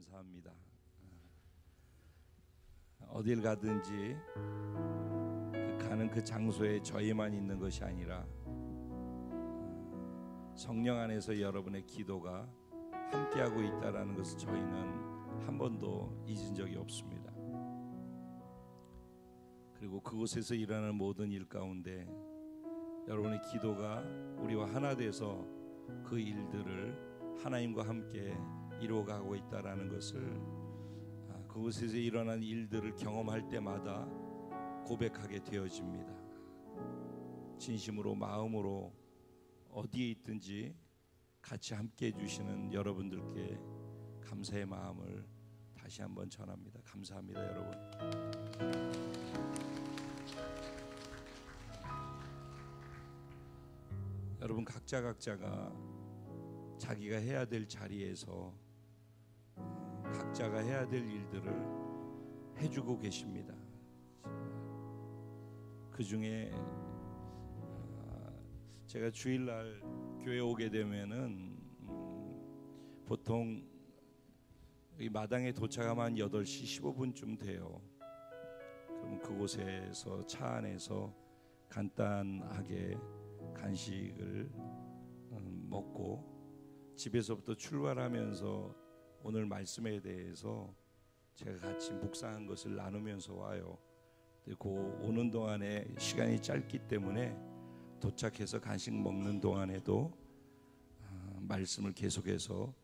감사합니다. 어딜 가든지 가는 그 장소에 저희만 있는 것이 아니라 성령 안에서 여러분의 기도가 함께하고 있다는 것을 저희는 한 번도 잊은 적이 없습니다. 그리고 그곳에서 일어나는 모든 일 가운데 여러분의 기도가 우리와 하나 돼서 그 일들을 하나님과 함께 이루어가고 있다는 것을 그곳에서 일어난 일들을 경험할 때마다 고백하게 되어집니다. 진심으로 마음으로 어디에 있든지 같이 함께 해주시는 여러분들께 감사의 마음을 다시 한번 전합니다. 감사합니다, 여러분. 여러분 각자가 자기가 해야 될 자리에서 각자가 해야 될 일들을 해주고 계십니다. 그 중에 제가 주일날 교회 오게 되면은 보통 이 마당에 도착하면 8시 15분쯤 돼요. 그럼 그곳에서 차 안에서 간단하게 간식을 먹고 집에서부터 출발하면서 오늘 말씀에 대해서 제가 같이 묵상한 것을 나누면서 와요. 그리고 오는 동안에 시간이 짧기 때문에 도착해서 간식 먹는 동안에도 말씀을 계속해서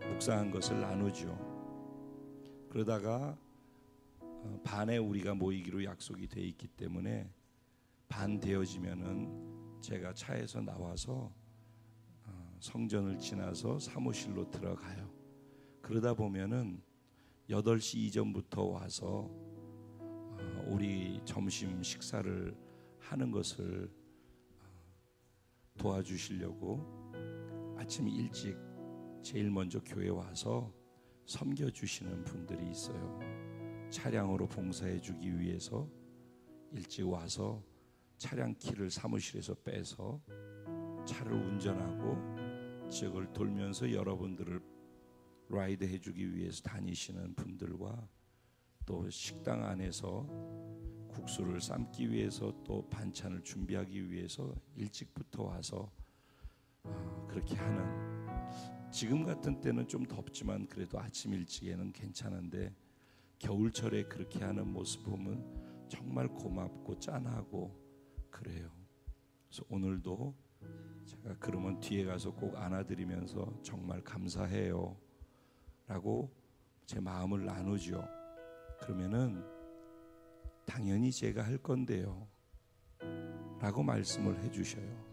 묵상한 것을 나누죠. 그러다가 반에 우리가 모이기로 약속이 돼 있기 때문에 반 되어지면은 제가 차에서 나와서 성전을 지나서 사무실로 들어가요. 그러다 보면은 8시 이전부터 와서 우리 점심 식사를 하는 것을 도와주시려고 아침 일찍 제일 먼저 교회 와서 섬겨주시는 분들이 있어요. 차량으로 봉사해 주기 위해서 일찍 와서 차량 키를 사무실에서 빼서 차를 운전하고 지역을 돌면서 여러분들을 라이드 해주기 위해서 다니시는 분들과 또 식당 안에서 국수를 삶기 위해서 또 반찬을 준비하기 위해서 일찍부터 와서 그렇게 하는, 지금 같은 때는 좀 덥지만 그래도 아침 일찍에는 괜찮은데 겨울철에 그렇게 하는 모습 보면 정말 고맙고 짠하고 그래요. 그래서 오늘도 제가 그러면 뒤에 가서 꼭 안아드리면서 정말 감사해요 라고 제 마음을 나누죠. 그러면은 당연히 제가 할 건데요 라고 말씀을 해주셔요.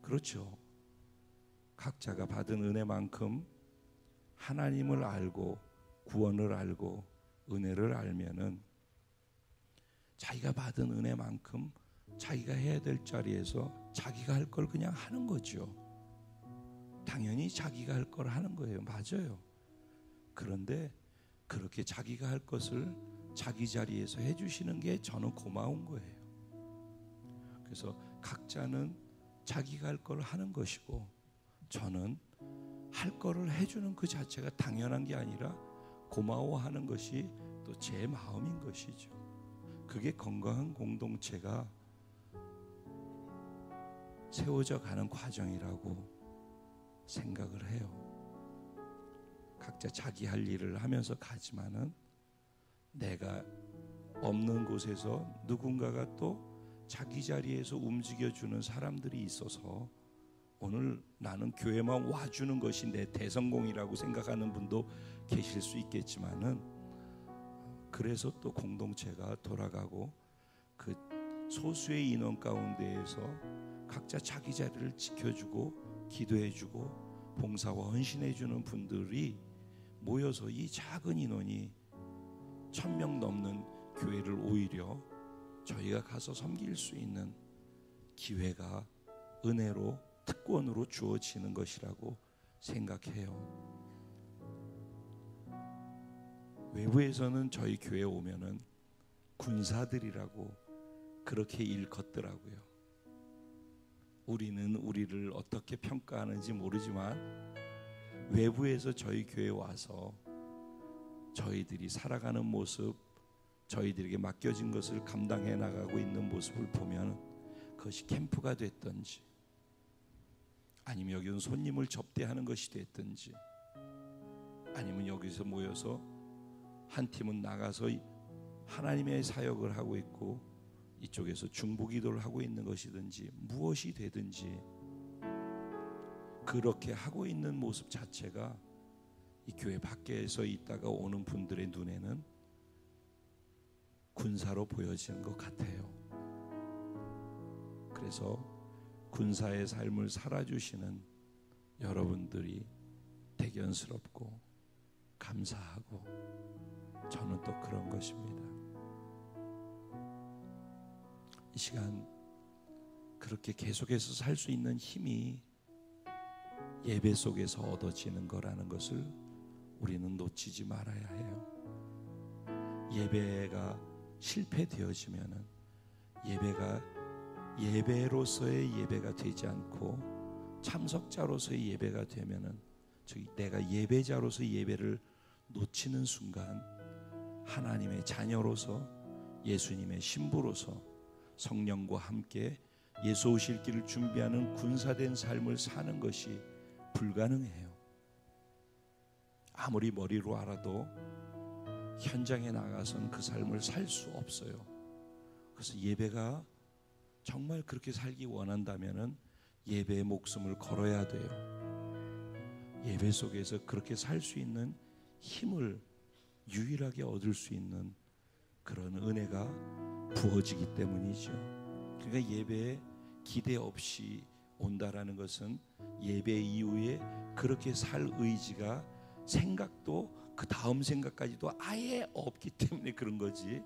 그렇죠. 각자가 받은 은혜만큼 하나님을 알고 구원을 알고 은혜를 알면은 자기가 받은 은혜만큼 자기가 해야 될 자리에서 자기가 할 걸 그냥 하는 거죠. 당연히 자기가 할 걸 하는 거예요. 맞아요. 그런데 그렇게 자기가 할 것을 자기 자리에서 해주시는 게 저는 고마운 거예요. 그래서 각자는 자기가 할 걸 하는 것이고 저는 할 거를 해주는 그 자체가 당연한 게 아니라 고마워하는 것이 또 제 마음인 것이죠. 그게 건강한 공동체가 세워져 가는 과정이라고 생각을 해요. 각자 자기 할 일을 하면서 가지만은 내가 없는 곳에서 누군가가 또 자기 자리에서 움직여주는 사람들이 있어서 오늘 나는 교회만 와주는 것이 내 대성공이라고 생각하는 분도 계실 수 있겠지만은 그래서 또 공동체가 돌아가고 그 소수의 인원 가운데에서 각자 자기 자리를 지켜주고 기도해주고 봉사와 헌신해주는 분들이 모여서 이 작은 인원이 1000명 넘는 교회를 오히려 저희가 가서 섬길 수 있는 기회가 은혜로 특권으로 주어지는 것이라고 생각해요. 외부에서는 저희 교회에 오면은 군사들이라고 그렇게 일컫더라고요. 우리는 우리를 어떻게 평가하는지 모르지만 외부에서 저희 교회에 와서 저희들이 살아가는 모습, 저희들에게 맡겨진 것을 감당해 나가고 있는 모습을 보면 그것이 캠프가 됐든지 아니면 여기는 손님을 접대하는 것이 됐든지 아니면 여기서 모여서 한 팀은 나가서 하나님의 사역을 하고 있고 이쪽에서 중보기도를 하고 있는 것이든지 무엇이 되든지 그렇게 하고 있는 모습 자체가 이 교회 밖에서 있다가 오는 분들의 눈에는 군사로 보여지는 것 같아요. 그래서 군사의 삶을 살아주시는 여러분들이 대견스럽고 감사하고 저는 또 그런 것입니다. 이 시간 그렇게 계속해서 살 수 있는 힘이 예배 속에서 얻어지는 거라는 것을 우리는 놓치지 말아야 해요. 예배가 실패되어지면은 예배가 예배로서의 예배가 되지 않고 참석자로서의 예배가 되면은 즉 내가 예배자로서 예배를 놓치는 순간 하나님의 자녀로서 예수님의 신부로서 성령과 함께 예수 오실 길을 준비하는 군사된 삶을 사는 것이 불가능해요. 아무리 머리로 알아도 현장에 나가서는 그 삶을 살 수 없어요. 그래서 예배가 정말 그렇게 살기 원한다면은 예배의 목숨을 걸어야 돼요. 예배 속에서 그렇게 살 수 있는 힘을 유일하게 얻을 수 있는 그런 은혜가 부어지기 때문이죠. 그러니까 예배에 기대 없이 온다라는 것은 예배 이후에 그렇게 살 의지가 생각도 그 다음 생각까지도 아예 없기 때문에 그런 거지.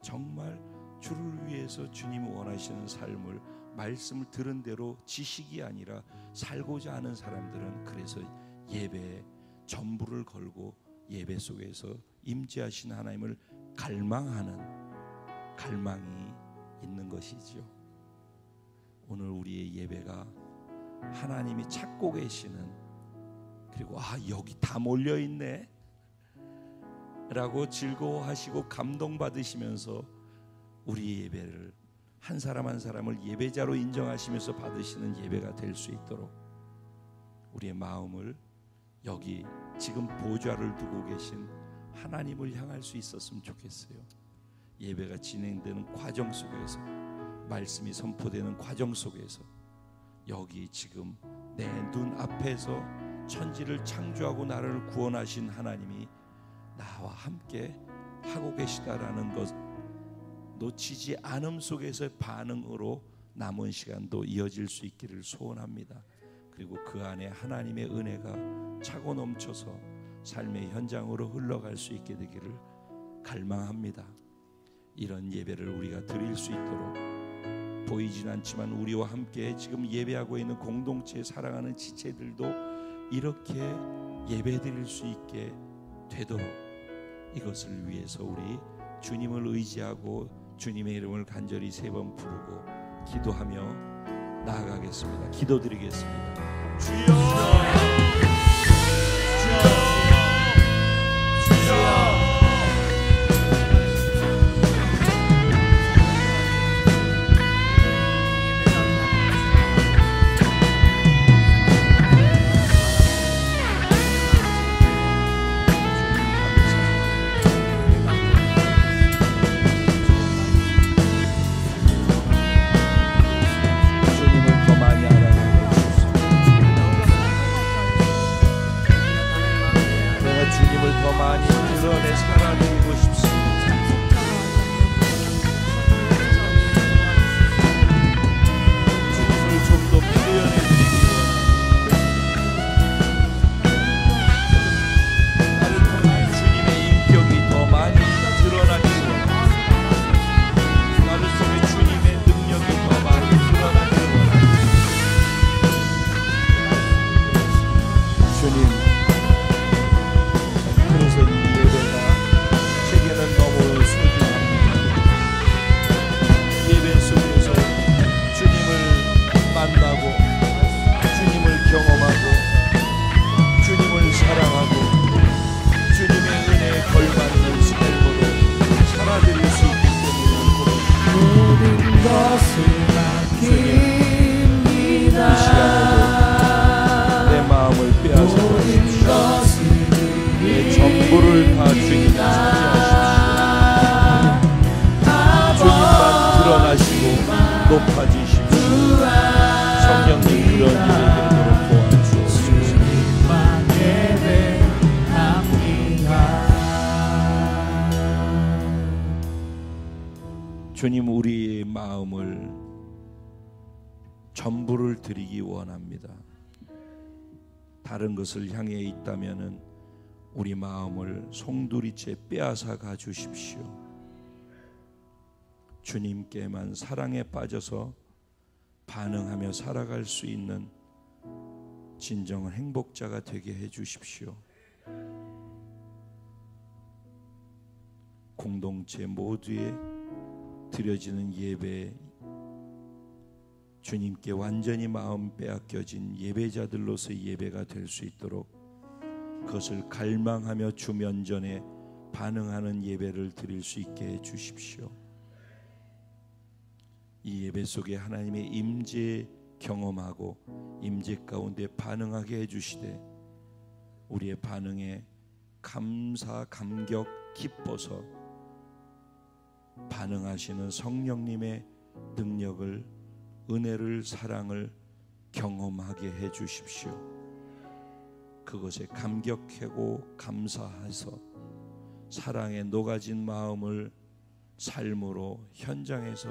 정말 주를 위해서 주님이 원하시는 삶을 말씀을 들은 대로 지식이 아니라 살고자 하는 사람들은 그래서 예배에 전부를 걸고 예배 속에서 임재하신 하나님을 갈망하는 갈망이 있는 것이죠. 오늘 우리의 예배가 하나님이 찾고 계시는 그리고 여기 다 몰려있네 라고 즐거워하시고 감동받으시면서 우리의 예배를 한 사람 한 사람을 예배자로 인정하시면서 받으시는 예배가 될 수 있도록 우리의 마음을 여기 지금 보좌를 두고 계신 하나님을 향할 수 있었으면 좋겠어요. 예배가 진행되는 과정 속에서 말씀이 선포되는 과정 속에서 여기 지금 내 눈 앞에서 천지를 창조하고 나를 구원하신 하나님이 나와 함께 하고 계시다라는 것 놓치지 않음 속에서의 반응으로 남은 시간도 이어질 수 있기를 소원합니다. 그리고 그 안에 하나님의 은혜가 차고 넘쳐서 삶의 현장으로 흘러갈 수 있게 되기를 갈망합니다. 이런 예배를 우리가 드릴 수 있도록 보이진 않지만 우리와 함께 지금 예배하고 있는 공동체에 사랑하는 지체들도 이렇게 예배 드릴 수 있게 되도록 이것을 위해서 우리 주님을 의지하고 주님의 이름을 간절히 3번 부르고 기도하며 나아가겠습니다. 기도드리겠습니다. 주여, 주여. 주님, 우리의 마음을 전부를 드리기 원합니다. 다른 것을 향해 있다면은 우리 마음을 송두리째 빼앗아 가 주십시오. 주님께만 사랑에 빠져서 반응하며 살아갈 수 있는 진정한 행복자가 되게 해 주십시오. 공동체 모두에 드려지는 예배, 주님께 완전히 마음 빼앗겨진 예배자들로서의 예배가 될 수 있도록 그것을 갈망하며 주 면전에 반응하는 예배를 드릴 수 있게 해 주십시오. 이 예배 속에 하나님의 임재 경험하고 임재 가운데 반응하게 해 주시되 우리의 반응에 감사, 감격, 기뻐서 반응하시는 성령님의 능력을, 은혜를, 사랑을 경험하게 해 주십시오. 그것에 감격하고 감사해서 사랑에 녹아진 마음을 삶으로 현장에서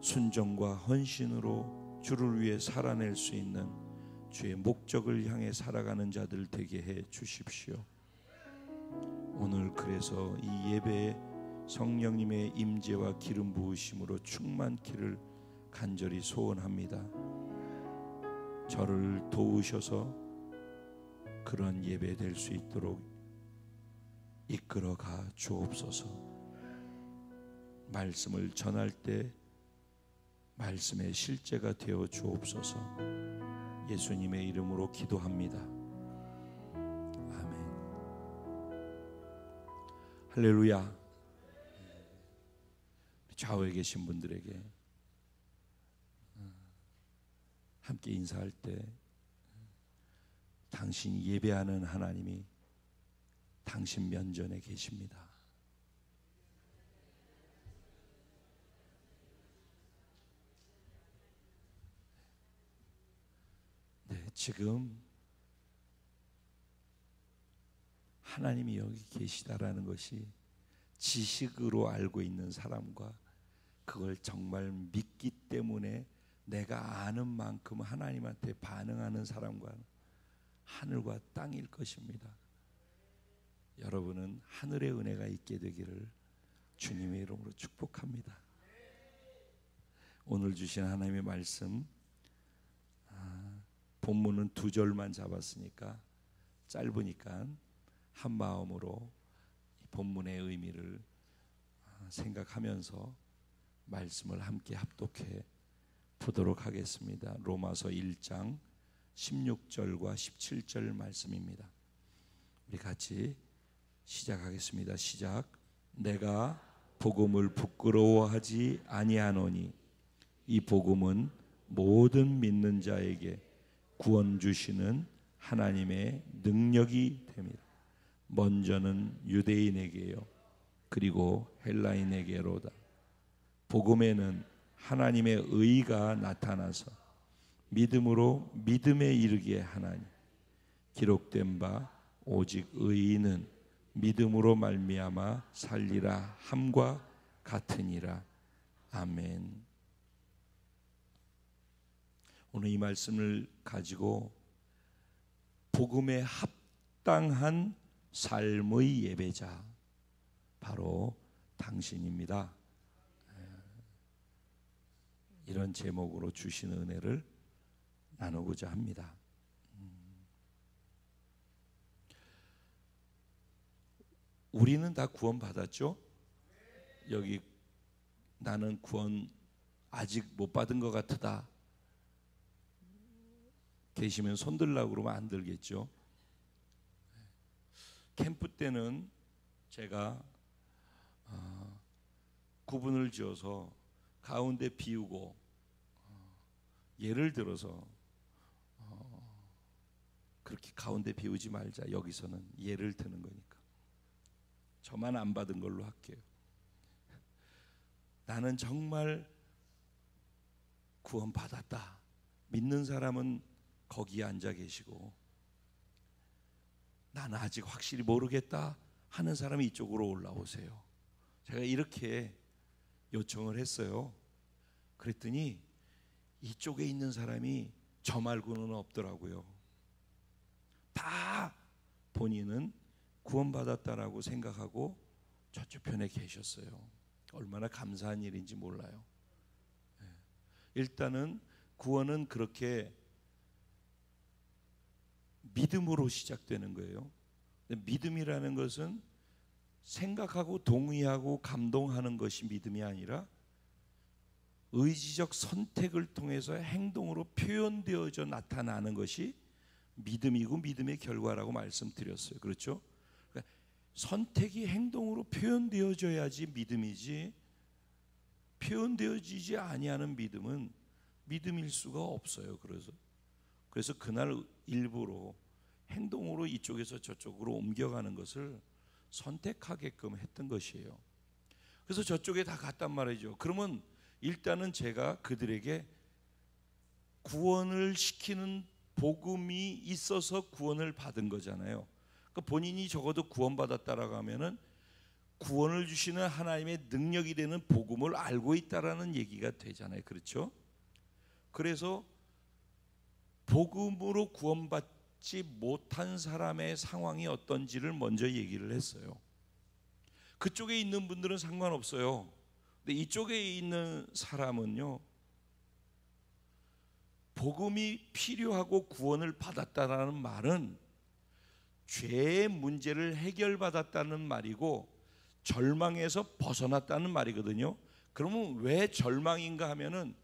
순종과 헌신으로 주를 위해 살아낼 수 있는 주의 목적을 향해 살아가는 자들 되게 해 주십시오. 오늘 그래서 이 예배에 성령님의 임재와 기름 부으심으로 충만키를 간절히 소원합니다. 저를 도우셔서 그런 예배 될 수 있도록 이끌어가 주옵소서. 말씀을 전할 때 말씀의 실제가 되어 주옵소서. 예수님의 이름으로 기도합니다. 아멘. 할렐루야. 좌우에 계신 분들에게 함께 인사할 때 당신 예배하는 하나님이 당신 면전에 계십니다. 네, 지금 하나님이 여기 계시다라는 것이 지식으로 알고 있는 사람과 그걸 정말 믿기 때문에 내가 아는 만큼 하나님한테 반응하는 사람과 하늘과 땅일 것입니다. 여러분은 하늘의 은혜가 있게 되기를 주님의 이름으로 축복합니다. 오늘 주신 하나님의 말씀, 본문은 2절만 잡았으니까 짧으니까 한 마음으로 이 본문의 의미를 생각하면서 말씀을 함께 합독해 보도록 하겠습니다. 로마서 1장 16절과 17절 말씀입니다. 우리 같이 시작하겠습니다. 시작. 내가 복음을 부끄러워하지 아니하노니 이 복음은 모든 믿는 자에게 구원 주시는 하나님의 능력이 됩니다. 먼저는 유대인에게요 그리고 헬라인에게로다. 복음에는 하나님의 의가 나타나서 믿음으로 믿음에 이르게 하나니 기록된 바 오직 의인은 믿음으로 말미암아 살리라 함과 같으니라. 아멘. 오늘 이 말씀을 가지고 복음에 합당한 삶의 예배자 바로 당신입니다. 이런 제목으로 주신 은혜를 나누고자 합니다. 우리는 다 구원 받았죠? 여기 나는 구원 아직 못 받은 것 같다 계시면 손 들라고 그러면 안 들겠죠? 캠프 때는 제가 구분을 지어서 가운데 비우고 예를 들어서 그렇게 가운데 비우지 말자. 여기서는 예를 드는 거니까 저만 안 받은 걸로 할게요. 나는 정말 구원 받았다 믿는 사람은 거기에 앉아 계시고 나는 아직 확실히 모르겠다 하는 사람이 이쪽으로 올라오세요. 제가 이렇게 요청을 했어요. 그랬더니 이쪽에 있는 사람이 저 말고는 없더라고요. 다 본인은 구원받았다라고 생각하고 저쪽 편에 계셨어요. 얼마나 감사한 일인지 몰라요. 일단은 구원은 그렇게 믿음으로 시작되는 거예요. 믿음이라는 것은 생각하고 동의하고 감동하는 것이 믿음이 아니라 의지적 선택을 통해서 행동으로 표현되어져 나타나는 것이 믿음이고 믿음의 결과라고 말씀드렸어요. 그렇죠? 그러니까 선택이 행동으로 표현되어져야지 믿음이지, 표현되어지지 아니하는 믿음은 믿음일 수가 없어요. 그래서 그날 일부러 행동으로 이쪽에서 저쪽으로 옮겨가는 것을 선택하게끔 했던 것이에요. 그래서 저쪽에 다 갔단 말이죠. 그러면 일단은 제가 그들에게 구원을 시키는 복음이 있어서 구원을 받은 거잖아요. 그러니까 본인이 적어도 구원받았다라고 하면은 구원을 주시는 하나님의 능력이 되는 복음을 알고 있다라는 얘기가 되잖아요. 그렇죠? 그래서 복음으로 구원받지 못한 사람의 상황이 어떤지를 먼저 얘기를 했어요. 그쪽에 있는 분들은 상관없어요. 근데 이쪽에 있는 사람은요, 복음이 필요하고 구원을 받았다라는 말은 죄의 문제를 해결받았다는 말이고 절망에서 벗어났다는 말이거든요. 그러면 왜 절망인가 하면은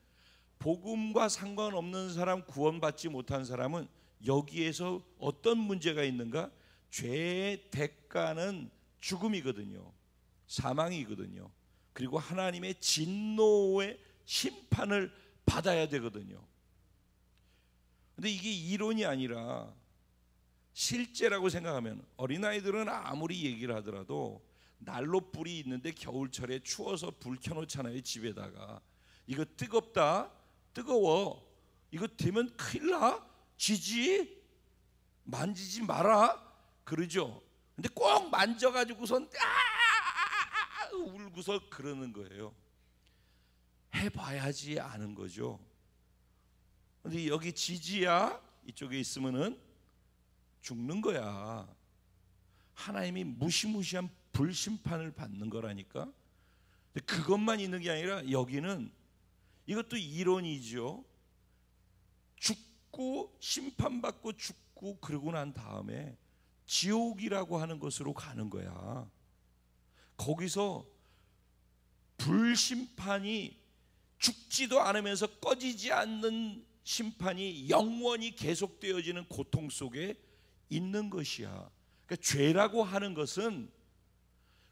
복음과 상관없는 사람, 구원받지 못한 사람은 여기에서 어떤 문제가 있는가? 죄의 대가는 죽음이거든요. 사망이거든요. 그리고 하나님의 진노의 심판을 받아야 되거든요. 근데 이게 이론이 아니라 실제라고 생각하면, 어린아이들은 아무리 얘기를 하더라도 난로 불이 있는데 겨울철에 추워서 불 켜놓잖아요. 집에다가 이거 뜨겁다, 뜨거워, 이거 되면 큰일 나, 쥐지, 만지지 마라 그러죠. 근데 꼭 만져가지고선 울고서 그러는 거예요. 해봐야지 아는 거죠. 근데 여기 지지야 이쪽에 있으면은 죽는 거야. 하나님이 무시무시한 불심판을 받는 거라니까. 근데 그것만 있는 게 아니라 여기는 이것도 이론이죠. 죽고 심판받고 죽고 그러고 난 다음에 지옥이라고 하는 곳으로 가는 거야. 거기서 불심판이 죽지도 않으면서 꺼지지 않는 심판이 영원히 계속되어지는 고통 속에 있는 것이야. 그러니까 죄라고 하는 것은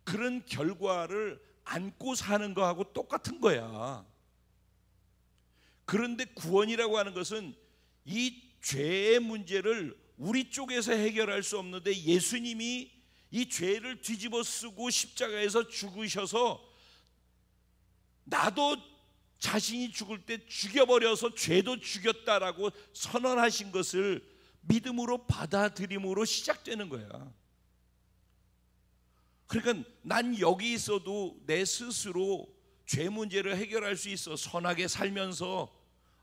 그런 결과를 안고 사는 거하고 똑같은 거야. 그런데 구원이라고 하는 것은 이 죄의 문제를 우리 쪽에서 해결할 수 없는데 예수님이 이 죄를 뒤집어 쓰고 십자가에서 죽으셔서 나도 자신이 죽을 때 죽여버려서 죄도 죽였다라고 선언하신 것을 믿음으로 받아들임으로 시작되는 거야. 그러니까 난 여기 있어도 내 스스로 죄 문제를 해결할 수 있어. 선하게 살면서,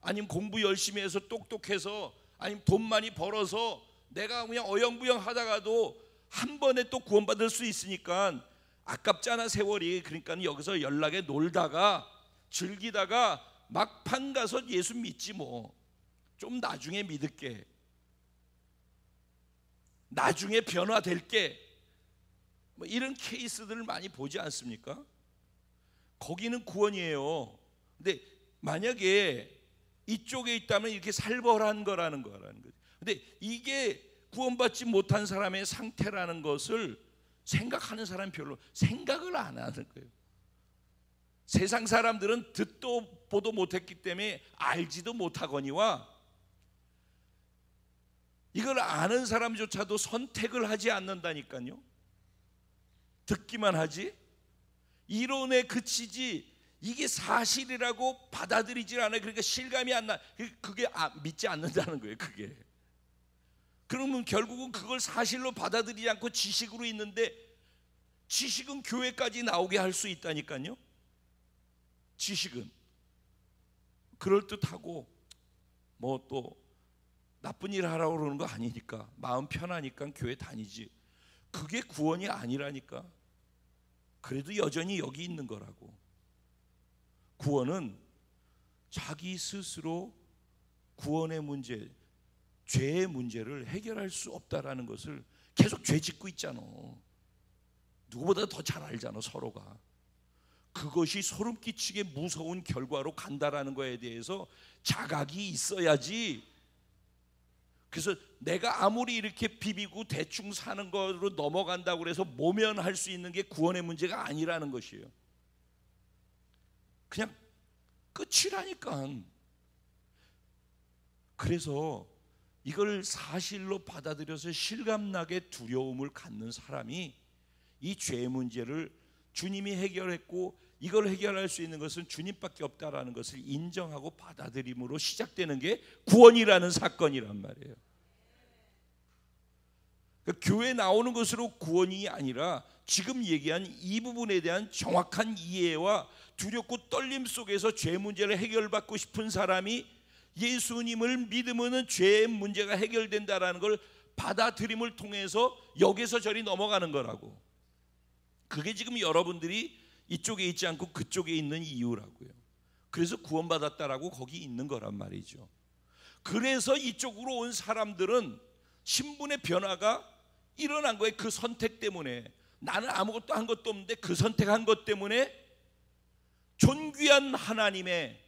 아니면 공부 열심히 해서 똑똑해서, 아니면 돈 많이 벌어서 내가 그냥 어영부영 하다가도 한 번에 또 구원받을 수 있으니까 아깝잖아 세월이. 그러니까 여기서 연락에 놀다가 즐기다가 막판 가서 예수 믿지 뭐. 좀 나중에 믿을게, 나중에 변화될게, 뭐 이런 케이스들을 많이 보지 않습니까? 거기는 구원이에요. 근데 만약에 이쪽에 있다면 이렇게 살벌한 거라는 거죠. 근데 이게 구원받지 못한 사람의 상태라는 것을 생각하는 사람이 별로 생각을 안 하는 거예요. 세상 사람들은 듣도 보도 못했기 때문에 알지도 못하거니와 이걸 아는 사람조차도 선택을 하지 않는다니까요. 듣기만 하지 이론에 그치지 이게 사실이라고 받아들이질 않아요. 그러니까 실감이 안 나. 그게 믿지 않는다는 거예요. 그게. 그러면 결국은 그걸 사실로 받아들이지 않고 지식으로 있는데, 지식은 교회까지 나오게 할 수 있다니까요. 지식은 그럴듯하고 뭐 또 나쁜 일 하라고 그러는 거 아니니까 마음 편하니까 교회 다니지, 그게 구원이 아니라니까. 그래도 여전히 여기 있는 거라고. 구원은 자기 스스로 구원의 문제, 죄의 문제를 해결할 수 없다라는 것을 계속 죄 짓고 있잖아. 누구보다 더 잘 알잖아, 서로가. 그것이 소름 끼치게 무서운 결과로 간다라는 거에 대해서 자각이 있어야지. 그래서 내가 아무리 이렇게 비비고 대충 사는 거로 넘어간다고 해서 모면할 수 있는 게 구원의 문제가 아니라는 것이에요. 그냥 끝이라니까. 그래서 이걸 사실로 받아들여서 실감나게 두려움을 갖는 사람이 이 죄 문제를 주님이 해결했고 이걸 해결할 수 있는 것은 주님밖에 없다라는 것을 인정하고 받아들임으로 시작되는 게 구원이라는 사건이란 말이에요. 그러니까 교회 나오는 것으로 구원이 아니라 지금 얘기한 이 부분에 대한 정확한 이해와 두렵고 떨림 속에서 죄 문제를 해결받고 싶은 사람이 예수님을 믿으면 죄의 문제가 해결된다라는 걸 받아들임을 통해서 여기서 저리 넘어가는 거라고. 그게 지금 여러분들이 이쪽에 있지 않고 그쪽에 있는 이유라고요. 그래서 구원받았다라고 거기 있는 거란 말이죠. 그래서 이쪽으로 온 사람들은 신분의 변화가 일어난 거예요. 그 선택 때문에. 나는 아무것도 한 것도 없는데 그 선택한 것 때문에 존귀한 하나님의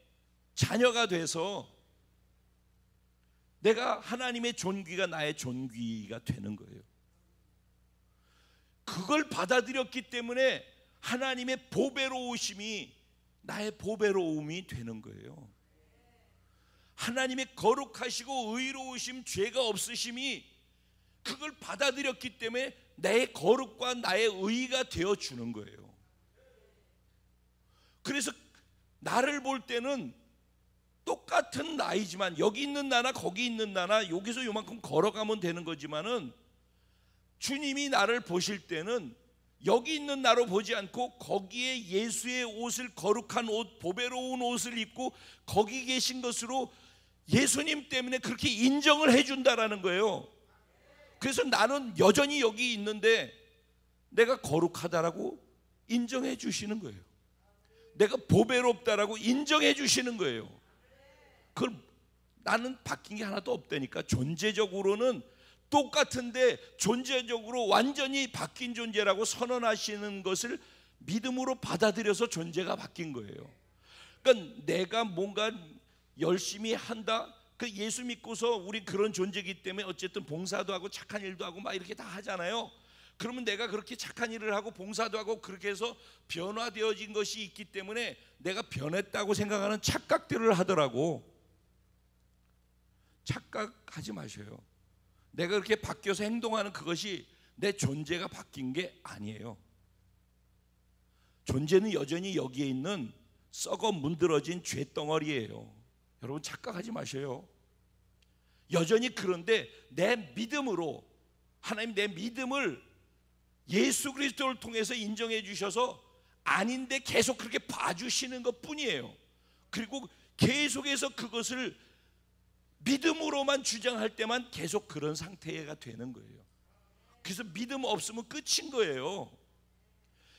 자녀가 돼서 내가 하나님의 존귀가 나의 존귀가 되는 거예요. 그걸 받아들였기 때문에 하나님의 보배로우심이 나의 보배로움이 되는 거예요. 하나님의 거룩하시고 의로우심, 죄가 없으심이 그걸 받아들였기 때문에 내 거룩과 나의 의가 되어주는 거예요. 그래서 나를 볼 때는 똑같은 나이지만 여기 있는 나나 거기 있는 나나 여기서 요만큼 걸어가면 되는 거지만은 주님이 나를 보실 때는 여기 있는 나로 보지 않고 거기에 예수의 옷을, 거룩한 옷, 보배로운 옷을 입고 거기 계신 것으로 예수님 때문에 그렇게 인정을 해준다라는 거예요. 그래서 나는 여전히 여기 있는데 내가 거룩하다라고 인정해 주시는 거예요. 내가 보배롭다라고 인정해 주시는 거예요. 그걸 나는 바뀐 게 하나도 없다니까. 존재적으로는 똑같은데 존재적으로 완전히 바뀐 존재라고 선언하시는 것을 믿음으로 받아들여서 존재가 바뀐 거예요. 그러니까 내가 뭔가 열심히 한다, 그 예수 믿고서 우리 그런 존재이기 때문에 어쨌든 봉사도 하고 착한 일도 하고 막 이렇게 다 하잖아요. 그러면 내가 그렇게 착한 일을 하고 봉사도 하고 그렇게 해서 변화되어진 것이 있기 때문에 내가 변했다고 생각하는 착각들을 하더라고. 착각하지 마셔요. 내가 그렇게 바뀌어서 행동하는 그것이 내 존재가 바뀐 게 아니에요. 존재는 여전히 여기에 있는 썩어 문드러진 죄덩어리예요. 여러분 착각하지 마셔요. 여전히. 그런데 내 믿음으로 하나님 내 믿음을 예수 그리스도를 통해서 인정해 주셔서 아닌데 계속 그렇게 봐주시는 것 뿐이에요. 그리고 계속해서 그것을 믿음으로만 주장할 때만 계속 그런 상태가 되는 거예요. 그래서 믿음 없으면 끝인 거예요.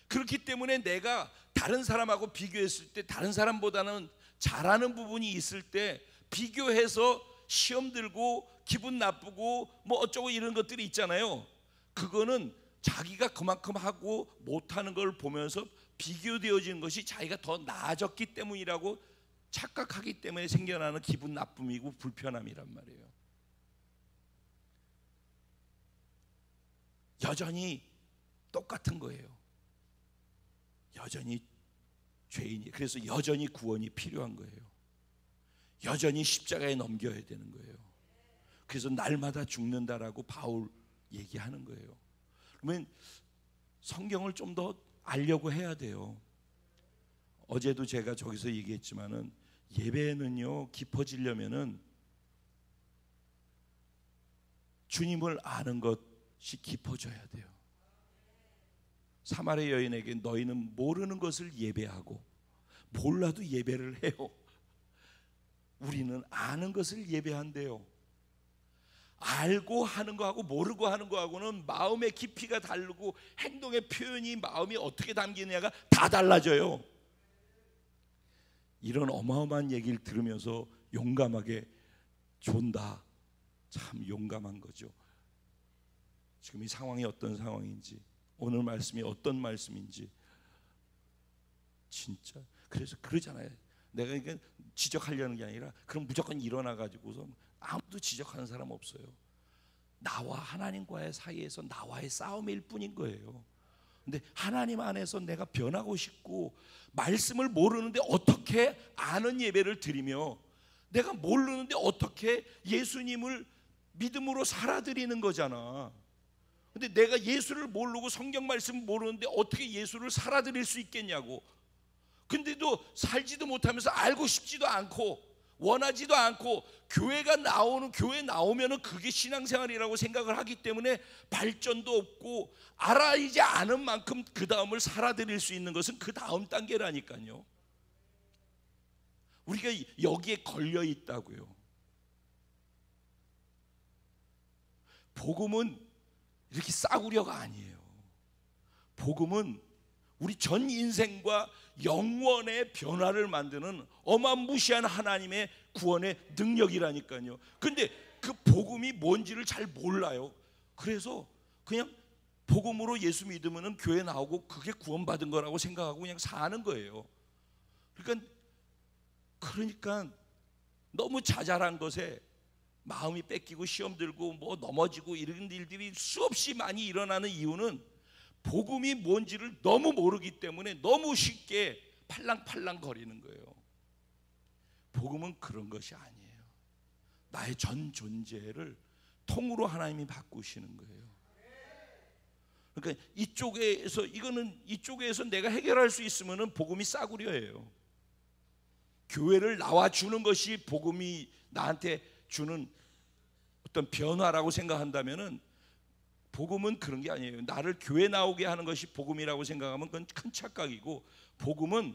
그렇기 때문에 내가 다른 사람하고 비교했을 때 다른 사람보다는 잘하는 부분이 있을 때 비교해서 시험 들고 기분 나쁘고 뭐 어쩌고 이런 것들이 있잖아요. 그거는 자기가 그만큼 하고 못하는 걸 보면서 비교되어지는 것이 자기가 더 나아졌기 때문이라고 착각하기 때문에 생겨나는 기분 나쁨이고 불편함이란 말이에요. 여전히 똑같은 거예요. 여전히 죄인이. 그래서 여전히 구원이 필요한 거예요. 여전히 십자가에 넘겨야 되는 거예요. 그래서 날마다 죽는다라고 바울 얘기하는 거예요. 그러면 성경을 좀 더 알려고 해야 돼요. 어제도 제가 저기서 얘기했지만은 예배는요 깊어지려면은 주님을 아는 것이 깊어져야 돼요. 사마리 여인에게 너희는 모르는 것을 예배하고 몰라도 예배를 해요. 우리는 아는 것을 예배한대요. 알고 하는 거하고 모르고 하는 거하고는 마음의 깊이가 다르고 행동의 표현이 마음이 어떻게 담기느냐가 다 달라져요. 이런 어마어마한 얘기를 들으면서 용감하게 존다. 참 용감한 거죠. 지금 이 상황이 어떤 상황인지, 오늘 말씀이 어떤 말씀인지 진짜 그래서 그러잖아요. 내가 이게 지적하려는 게 아니라 그럼 무조건 일어나 가지고서 아무도 지적하는 사람 없어요. 나와 하나님과의 사이에서 나와의 싸움일 뿐인 거예요. 근데 하나님 안에서 내가 변하고 싶고 말씀을 모르는데 어떻게 아는 예배를 드리며 내가 모르는데 어떻게 예수님을 믿음으로 살아드리는 거잖아. 근데 내가 예수를 모르고 성경 말씀을 모르는데 어떻게 예수를 살아드릴 수 있겠냐고. 근데도 살지도 못하면서 알고 싶지도 않고 원하지도 않고 교회 나오면은 그게 신앙생활이라고 생각을 하기 때문에 발전도 없고 알아야지 않은 만큼 그 다음을 살아드릴 수 있는 것은 그 다음 단계라니까요. 우리가 여기에 걸려 있다고요. 복음은 이렇게 싸구려가 아니에요. 복음은 우리 전 인생과 영원의 변화를 만드는 어마무시한 하나님의 구원의 능력이라니까요. 근데 그 복음이 뭔지를 잘 몰라요. 그래서 그냥 복음으로 예수 믿으면 교회 나오고 그게 구원받은 거라고 생각하고 그냥 사는 거예요. 그러니까 너무 자잘한 것에 마음이 뺏기고 시험 들고 뭐 넘어지고 이런 일들이 수없이 많이 일어나는 이유는 복음이 뭔지를 너무 모르기 때문에 너무 쉽게 팔랑팔랑 거리는 거예요. 복음은 그런 것이 아니에요. 나의 전 존재를 통으로 하나님이 바꾸시는 거예요. 그러니까 이쪽에서 내가 해결할 수 있으면은 복음이 싸구려예요. 교회를 나와 주는 것이 복음이 나한테 주는 어떤 변화라고 생각한다면은 복음은 그런 게 아니에요. 나를 교회 나오게 하는 것이 복음이라고 생각하면 그건 큰 착각이고, 복음은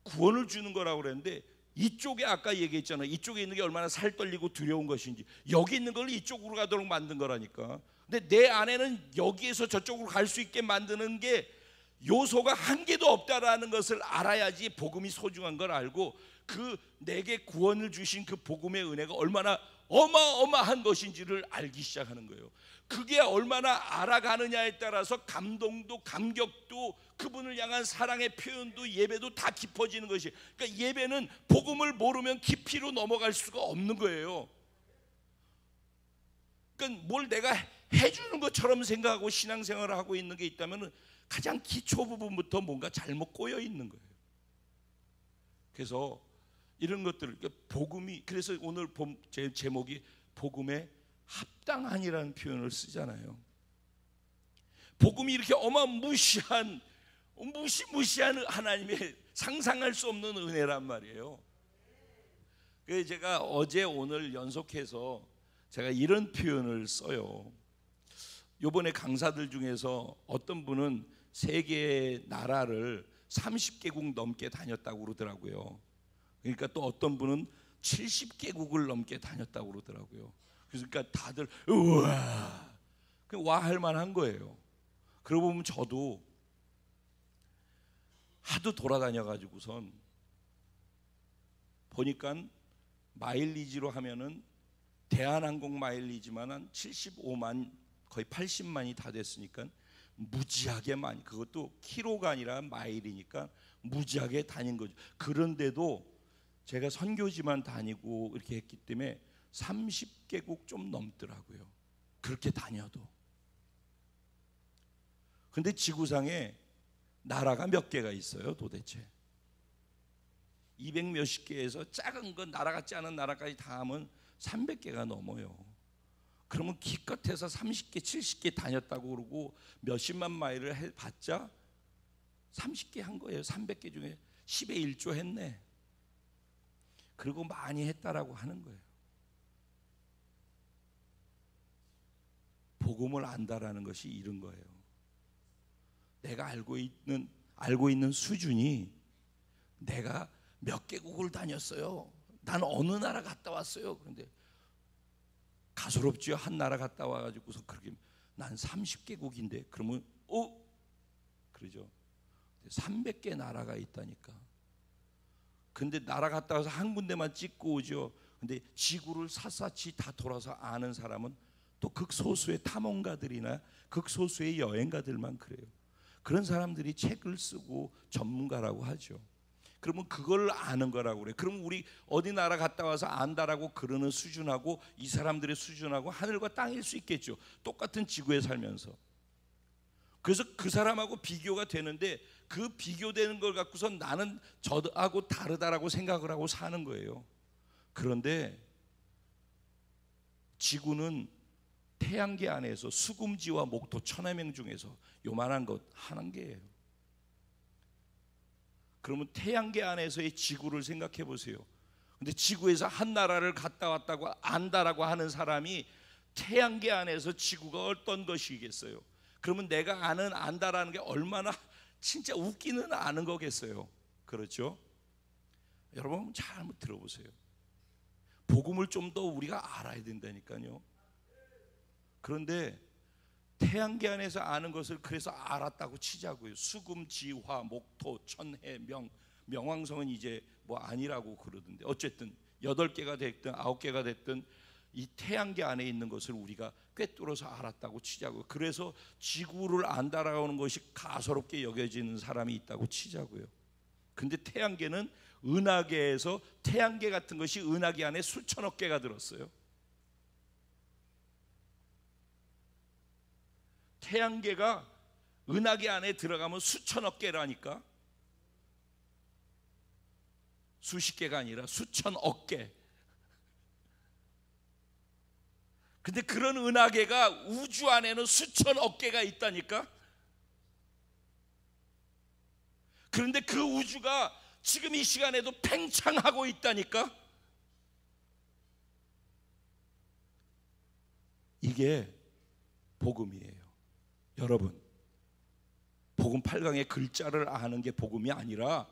구원을 주는 거라고 그랬는데 이쪽에 아까 얘기했잖아요. 이쪽에 있는 게 얼마나 살떨리고 두려운 것인지 여기 있는 걸 이쪽으로 가도록 만든 거라니까. 근데 내 안에는 여기에서 저쪽으로 갈 수 있게 만드는 게 요소가 한 개도 없다라는 것을 알아야지 복음이 소중한 걸 알고 그 내게 구원을 주신 그 복음의 은혜가 얼마나 어마어마한 것인지를 알기 시작하는 거예요. 그게 얼마나 알아가느냐에 따라서 감동도 감격도 그분을 향한 사랑의 표현도 예배도 다 깊어지는 것이. 그러니까 예배는 복음을 모르면 깊이로 넘어갈 수가 없는 거예요. 그러니까 뭘 내가 해주는 것처럼 생각하고 신앙생활을 하고 있는 게 있다면 가장 기초 부분부터 뭔가 잘못 꼬여 있는 거예요. 그래서 이런 것들을 복음이, 그래서 오늘 제 제목이 복음에 합당한이라는 표현을 쓰잖아요. 복음이 이렇게 어마무시한 무시무시한 하나님의 상상할 수 없는 은혜란 말이에요. 그래서 제가 어제 오늘 연속해서 제가 이런 표현을 써요. 요번에 강사들 중에서 어떤 분은 세계 나라를 30개국 넘게 다녔다고 그러더라고요. 그러니까 또 어떤 분은 70개국을 넘게 다녔다고 그러더라고요. 그러니까 다들 우와 와 할 만한 거예요. 그러고 보면 저도 하도 돌아다녀 가지고선 보니까 마일리지로 하면은 대한항공 마일리지만 한 75만 거의 80만이 다 됐으니까 무지하게 많이, 그것도 키로가 아니라 마일이니까 무지하게 다닌 거죠. 그런데도 제가 선교지만 다니고 이렇게 했기 때문에 30개국 좀 넘더라고요. 그렇게 다녀도. 근데 지구상에 나라가 몇 개가 있어요 도대체? 200 몇십 개에서 작은 건 나라 같지 않은 나라까지 다 하면 300개가 넘어요. 그러면 기껏해서 30개 70개 다녔다고 그러고 몇십만 마일을 해봤자 30개 한 거예요. 300개 중에 10의 1조 했네. 그리고 많이 했다라고 하는 거예요. 복음을 안다라는 것이 이런 거예요. 내가 알고 있는 수준이 내가 몇 개국을 다녔어요. 난 어느 나라 갔다 왔어요. 그런데 가소롭지요. 한 나라 갔다 와가지고서 그렇게 난 30개국인데 그러면 그러죠. 300개 나라가 있다니까. 근데 나라 갔다 와서 한 군데만 찍고 오죠. 근데 지구를 샅샅이 다 돌아서 아는 사람은 또 극소수의 탐험가들이나 극소수의 여행가들만 그래요. 그런 사람들이 책을 쓰고 전문가라고 하죠. 그러면 그걸 아는 거라고 그래요. 그럼 우리 어디 나라 갔다 와서 안다라고 그러는 수준하고 이 사람들의 수준하고 하늘과 땅일 수 있겠죠. 똑같은 지구에 살면서. 그래서 그 사람하고 비교가 되는데 그 비교되는 걸 갖고서 나는 저하고 다르다라고 생각을 하고 사는 거예요. 그런데 지구는 태양계 안에서 수금지와 목토 천하명 중에서 요만한 것 한 개예요. 그러면 태양계 안에서의 지구를 생각해 보세요. 근데 지구에서 한 나라를 갔다 왔다고 안다라고 하는 사람이 태양계 안에서 지구가 어떤 것이겠어요? 그러면 내가 안다라는 게 얼마나 진짜 웃기는 아는 거겠어요. 그렇죠? 여러분 잘 한번 들어보세요. 복음을 좀 더 우리가 알아야 된다니까요. 그런데 태양계 안에서 아는 것을 그래서 알았다고 치자고요. 수금, 지화, 목토, 천해, 명왕성은 이제 뭐 아니라고 그러던데 어쨌든 8개가 됐든 9개가 됐든 이 태양계 안에 있는 것을 우리가 꿰뚫어서 알았다고 치자고요. 그래서 지구를 안다라고 하는 것이 가소롭게 여겨지는 사람이 있다고 치자고요. 근데 태양계는 은하계에서 태양계 같은 것이 은하계 안에 수천억 개가 들었어요. 태양계가 은하계 안에 들어가면 수천억 개라니까. 수십 개가 아니라 수천억 개. 근데 그런 은하계가 우주 안에는 수천억 개가 있다니까. 그런데 그 우주가 지금 이 시간에도 팽창하고 있다니까. 이게 복음이에요. 여러분, 복음 8강의 글자를 아는 게 복음이 아니라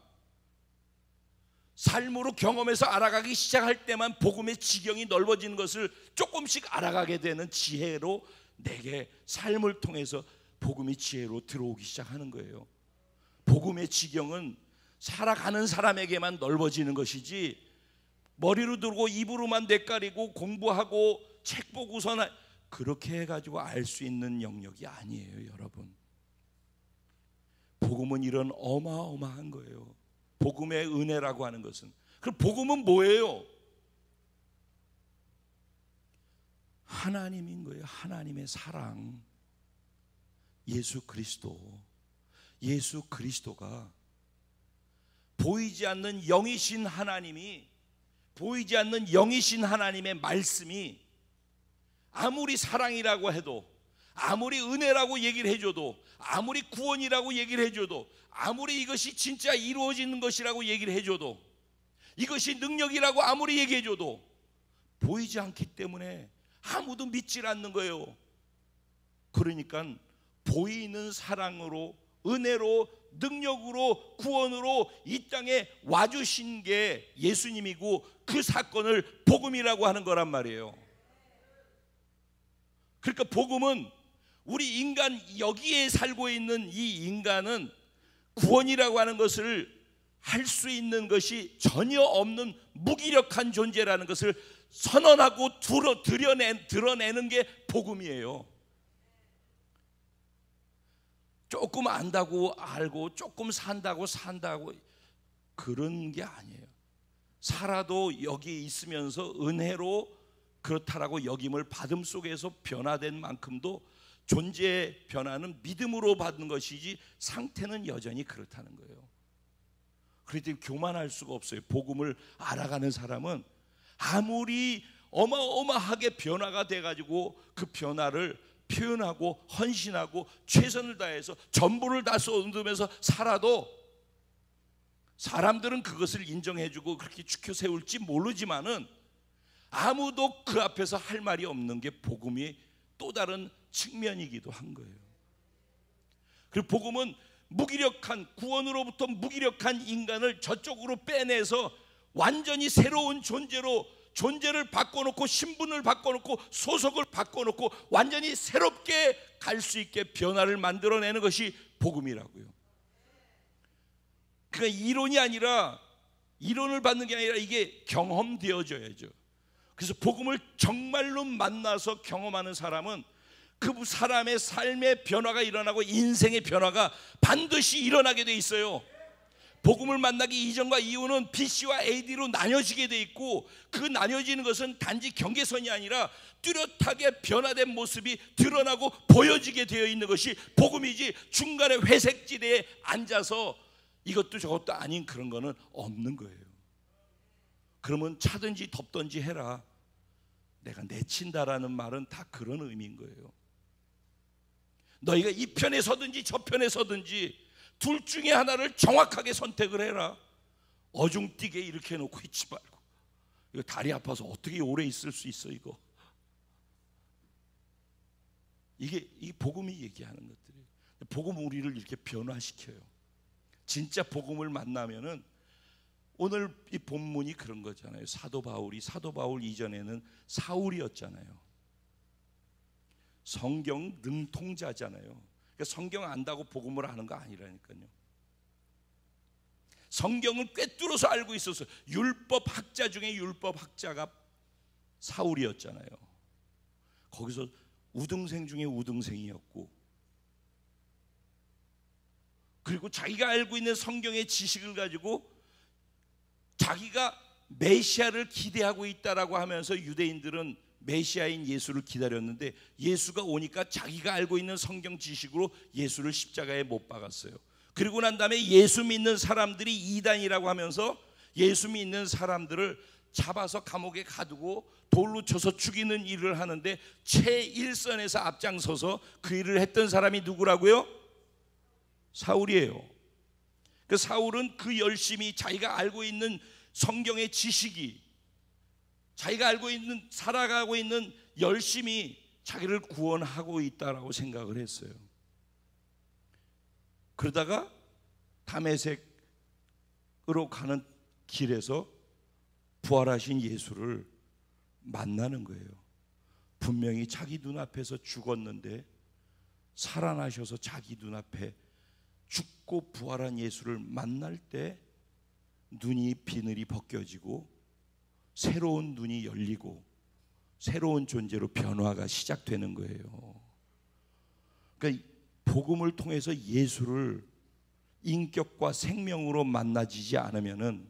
삶으로 경험해서 알아가기 시작할 때만 복음의 지경이 넓어지는 것을 조금씩 알아가게 되는 지혜로 내게 삶을 통해서 복음의 지혜로 들어오기 시작하는 거예요. 복음의 지경은 살아가는 사람에게만 넓어지는 것이지 머리로 들고 입으로만 내까리고 공부하고 책 보고서는 그렇게 해가지고 알 수 있는 영역이 아니에요. 여러분, 복음은 이런 어마어마한 거예요. 복음의 은혜라고 하는 것은. 그럼 복음은 뭐예요? 하나님인 거예요. 하나님의 사랑, 예수 그리스도. 예수 그리스도가 보이지 않는 영이신 하나님이, 보이지 않는 영이신 하나님의 말씀이 아무리 사랑이라고 해도, 아무리 은혜라고 얘기를 해줘도, 아무리 구원이라고 얘기를 해줘도, 아무리 이것이 진짜 이루어지는 것이라고 얘기를 해줘도, 이것이 능력이라고 아무리 얘기해줘도 보이지 않기 때문에 아무도 믿질 않는 거예요. 그러니까 보이는 사랑으로, 은혜로, 능력으로, 구원으로 이 땅에 와주신 게 예수님이고 그 사건을 복음이라고 하는 거란 말이에요. 그러니까 복음은 우리 인간, 여기에 살고 있는 이 인간은 구원이라고 하는 것을 할 수 있는 것이 전혀 없는 무기력한 존재라는 것을 선언하고 드러내는 게 복음이에요. 조금 안다고 알고 조금 산다고 그런 게 아니에요. 살아도 여기 있으면서 은혜로 그렇다라고 여김을 받음 속에서 변화된 만큼도 존재의 변화는 믿음으로 받는 것이지 상태는 여전히 그렇다는 거예요. 그렇기 때문에 교만할 수가 없어요. 복음을 알아가는 사람은 아무리 어마어마하게 변화가 돼가지고 그 변화를 표현하고 헌신하고 최선을 다해서 전부를 다 쏟으면서 살아도 사람들은 그것을 인정해주고 그렇게 추켜 세울지 모르지만은 아무도 그 앞에서 할 말이 없는 게 복음의 또 다른 측면이기도 한 거예요. 그리고 복음은 무기력한, 구원으로부터 무기력한 인간을 저쪽으로 빼내서 완전히 새로운 존재를 바꿔놓고, 신분을 바꿔놓고, 소속을 바꿔놓고 완전히 새롭게 갈 수 있게 변화를 만들어내는 것이 복음이라고요. 그러니까 이론을 받는 게 아니라 이게 경험되어져야죠. 그래서 복음을 정말로 만나서 경험하는 사람은 그 사람의 삶의 변화가 일어나고 인생의 변화가 반드시 일어나게 돼 있어요. 복음을 만나기 이전과 이후는 BC와 AD로 나뉘어지게 돼 있고, 그 나뉘어지는 것은 단지 경계선이 아니라 뚜렷하게 변화된 모습이 드러나고 보여지게 되어 있는 것이 복음이지, 중간에 회색지대에 앉아서 이것도 저것도 아닌 그런 거는 없는 거예요. 그러면 차든지 덥든지 해라, 내가 내친다라는 말은 다 그런 의미인 거예요. 너희가 이 편에 서든지 저 편에 서든지 둘 중에 하나를 정확하게 선택을 해라. 어중뛰게 이렇게 해놓고 있지 말고. 이거 다리 아파서 어떻게 오래 있을 수 있어 이거. 이 복음이 얘기하는 것들이에요. 복음은 우리를 이렇게 변화시켜요. 진짜 복음을 만나면은, 오늘 이 본문이 그런 거잖아요. 사도 바울 이전에는 사울이었잖아요. 성경 능통자잖아요. 그러니까 성경 안다고 복음을 하는 거 아니라니까요. 성경을 꿰뚫어서 알고 있어서, 율법 학자 중에 율법 학자가 사울이었잖아요. 거기서 우등생 중에 우등생이었고, 그리고 자기가 알고 있는 성경의 지식을 가지고 자기가 메시아를 기대하고 있다라고 하면서 유대인들은 메시아인 예수를 기다렸는데, 예수가 오니까 자기가 알고 있는 성경 지식으로 예수를 십자가에 못 박았어요. 그리고 난 다음에 예수 믿는 사람들이 이단이라고 하면서 예수 믿는 사람들을 잡아서 감옥에 가두고 돌로 쳐서 죽이는 일을 하는데, 최일선에서 앞장서서 그 일을 했던 사람이 누구라고요? 사울이에요. 그 사울은 그 열심히, 자기가 알고 있는 성경의 지식이, 자기가 알고 있는, 살아가고 있는 열심히 자기를 구원하고 있다라고 생각을 했어요. 그러다가 다메섹으로 가는 길에서 부활하신 예수를 만나는 거예요. 분명히 자기 눈앞에서 죽었는데 살아나셔서 자기 눈앞에 죽고 부활한 예수를 만날 때 눈이 비늘이 벗겨지고 새로운 눈이 열리고 새로운 존재로 변화가 시작되는 거예요. 그러니까 복음을 통해서 예수를 인격과 생명으로 만나지지 않으면은,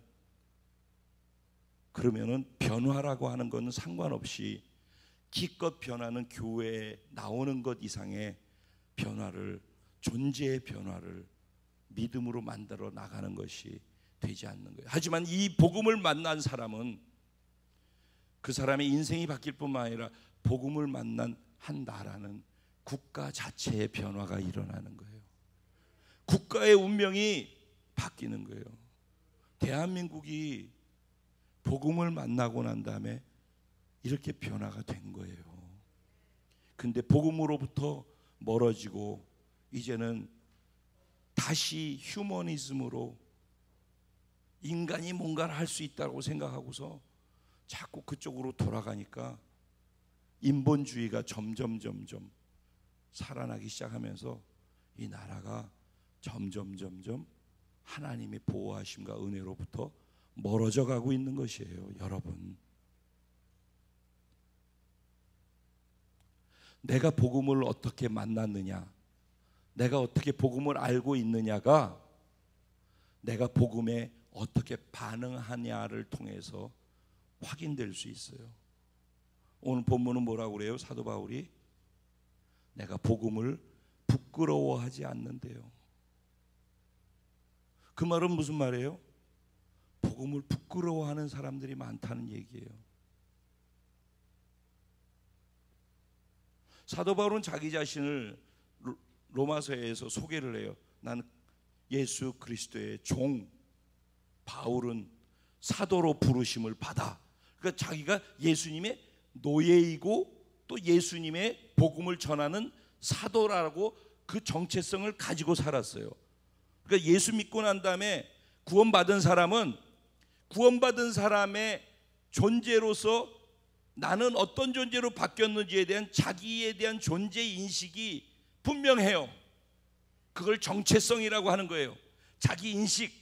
그러면은 변화라고 하는 것은 상관없이 기껏 변화는 교회에 나오는 것 이상의 변화를, 존재의 변화를 믿음으로 만들어 나가는 것이 되지 않는 거예요. 하지만 이 복음을 만난 사람은 그 사람의 인생이 바뀔 뿐만 아니라 복음을 만난 한 나라는 국가 자체의 변화가 일어나는 거예요. 국가의 운명이 바뀌는 거예요. 대한민국이 복음을 만나고 난 다음에 이렇게 변화가 된 거예요. 근데 복음으로부터 멀어지고 이제는 다시 휴머니즘으로 인간이 뭔가를 할 수 있다고 생각하고서 자꾸 그쪽으로 돌아가니까 인본주의가 점점 살아나기 시작하면서 이 나라가 점점 하나님의 보호하심과 은혜로부터 멀어져 가고 있는 것이에요. 여러분, 내가 복음을 어떻게 만났느냐, 내가 어떻게 복음을 알고 있느냐가 내가 복음에 어떻게 반응하냐를 통해서 확인될 수 있어요. 오늘 본문은 뭐라고 그래요? 사도 바울이 내가 복음을 부끄러워하지 않는데요. 그 말은 무슨 말이에요? 복음을 부끄러워하는 사람들이 많다는 얘기예요. 사도 바울은 자기 자신을 로마서에서 소개를 해요. 나는 예수 그리스도의 종, 바울은 사도로 부르심을 받아. 그러니까 자기가 예수님의 노예이고 또 예수님의 복음을 전하는 사도라고 그 정체성을 가지고 살았어요. 그러니까 예수 믿고 난 다음에 구원받은 사람은 구원받은 사람의 존재로서 나는 어떤 존재로 바뀌었는지에 대한 자기에 대한 존재 인식이 분명해요. 그걸 정체성이라고 하는 거예요. 자기 인식.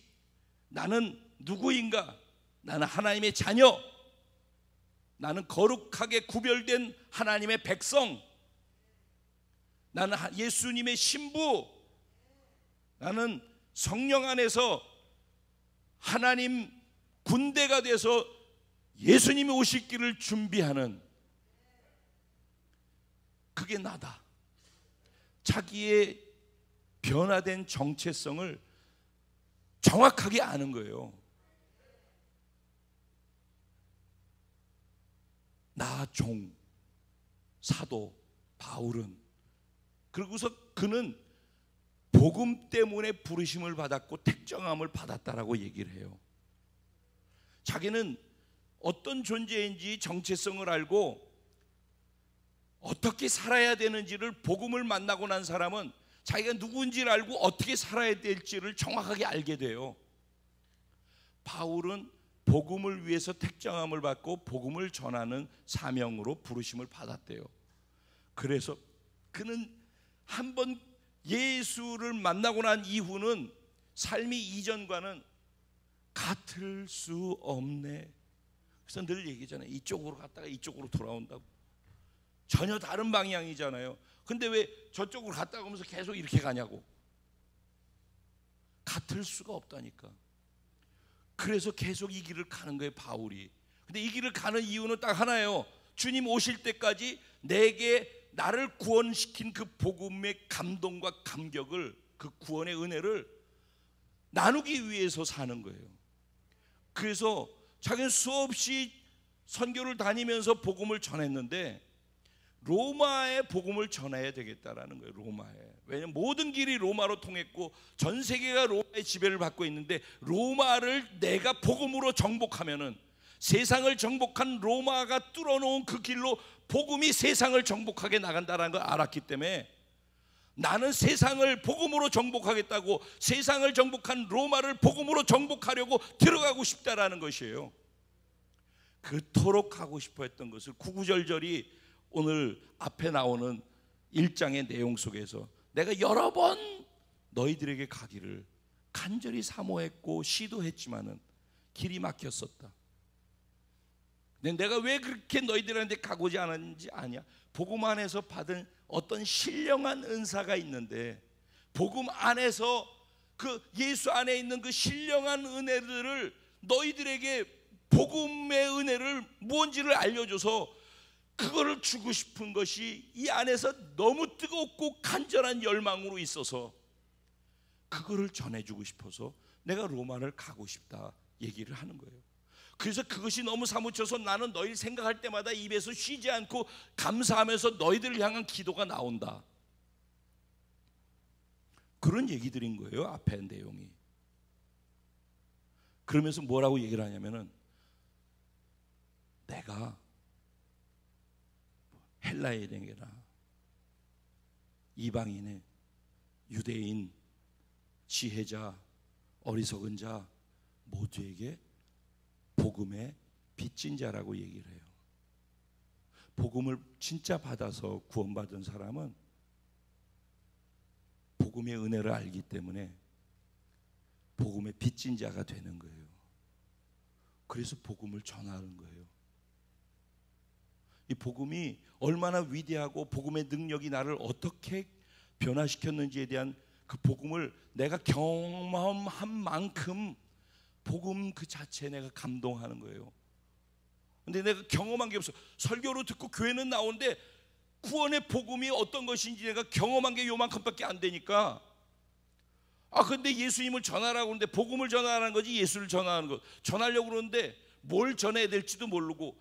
나는 누구인가? 나는 하나님의 자녀. 나는 거룩하게 구별된 하나님의 백성. 나는 예수님의 신부. 나는 성령 안에서 하나님 군대가 돼서 예수님이 오실 길을 준비하는, 그게 나다. 자기의 변화된 정체성을 정확하게 아는 거예요. 나 종 사도 바울은, 그러고서 그는 복음 때문에 부르심을 받았고 택정함을 받았다라고 얘기를 해요. 자기는 어떤 존재인지 정체성을 알고 어떻게 살아야 되는지를, 복음을 만나고 난 사람은 자기가 누구인지를 알고 어떻게 살아야 될지를 정확하게 알게 돼요. 바울은 복음을 위해서 택정함을 받고 복음을 전하는 사명으로 부르심을 받았대요. 그래서 그는 한번 예수를 만나고 난 이후는 삶이 이전과는 같을 수 없네. 그래서 늘 얘기잖아요. 이쪽으로 갔다가 이쪽으로 돌아온다고. 전혀 다른 방향이잖아요. 근데 왜 저쪽으로 갔다가 오면서 계속 이렇게 가냐고. 같을 수가 없다니까. 그래서 계속 이 길을 가는 거예요, 바울이. 근데 이 길을 가는 이유는 딱 하나예요. 주님 오실 때까지 내게 나를 구원시킨 그 복음의 감동과 감격을, 그 구원의 은혜를 나누기 위해서 사는 거예요. 그래서 자기는 수없이 선교를 다니면서 복음을 전했는데 로마에 복음을 전해야 되겠다라는 거예요. 로마에. 왜냐하면 모든 길이 로마로 통했고 전 세계가 로마의 지배를 받고 있는데, 로마를 내가 복음으로 정복하면은 세상을 정복한 로마가 뚫어놓은 그 길로 복음이 세상을 정복하게 나간다는 걸 알았기 때문에 나는 세상을 복음으로 정복하겠다고 세상을 정복한 로마를 복음으로 정복하려고 들어가고 싶다라는 것이에요. 그토록 하고 싶어 했던 것을 구구절절히 오늘 앞에 나오는 1장의 내용 속에서 내가 여러 번 너희들에게 가기를 간절히 사모했고 시도했지만은 길이 막혔었다. 근데 내가 왜 그렇게 너희들한테 가고자 하는지 아냐? 복음 안에서 받은 어떤 신령한 은사가 있는데, 복음 안에서 그 예수 안에 있는 그 신령한 은혜들을 너희들에게 복음의 은혜를 무언지를 알려줘서 그거를 주고 싶은 것이 이 안에서 너무 뜨겁고 간절한 열망으로 있어서 그거를 전해주고 싶어서 내가 로마를 가고 싶다 얘기를 하는 거예요. 그래서 그것이 너무 사무쳐서 나는 너희를 생각할 때마다 입에서 쉬지 않고 감사하면서 너희들을 향한 기도가 나온다. 그런 얘기들인 거예요, 앞에 내용이. 그러면서 뭐라고 얘기를 하냐면은, 내가 헬라인에게나 이방인의, 유대인, 지혜자, 어리석은 자 모두에게 복음의 빚진 자라고 얘기를 해요. 복음을 진짜 받아서 구원받은 사람은 복음의 은혜를 알기 때문에 복음의 빚진 자가 되는 거예요. 그래서 복음을 전하는 거예요. 이 복음이 얼마나 위대하고 복음의 능력이 나를 어떻게 변화시켰는지에 대한 그 복음을 내가 경험한 만큼 복음 그 자체에 내가 감동하는 거예요. 근데 내가 경험한 게 없어. 설교로 듣고 교회는 나오는데 구원의 복음이 어떤 것인지 내가 경험한 게 요만큼밖에 안 되니까, 근데 예수님을 전하라고 하는데 복음을 전하라는 거지 예수를 전하는 거 전하려고 그러는데 뭘 전해야 될지도 모르고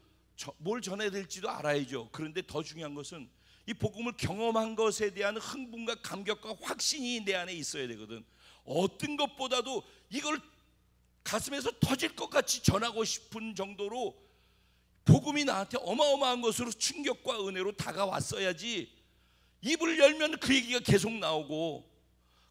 뭘 전해야 될지도 알아야죠. 그런데 더 중요한 것은 이 복음을 경험한 것에 대한 흥분과 감격과 확신이 내 안에 있어야 되거든. 어떤 것보다도 이걸 가슴에서 터질 것 같이 전하고 싶은 정도로 복음이 나한테 어마어마한 것으로 충격과 은혜로 다가왔어야지 입을 열면 그 얘기가 계속 나오고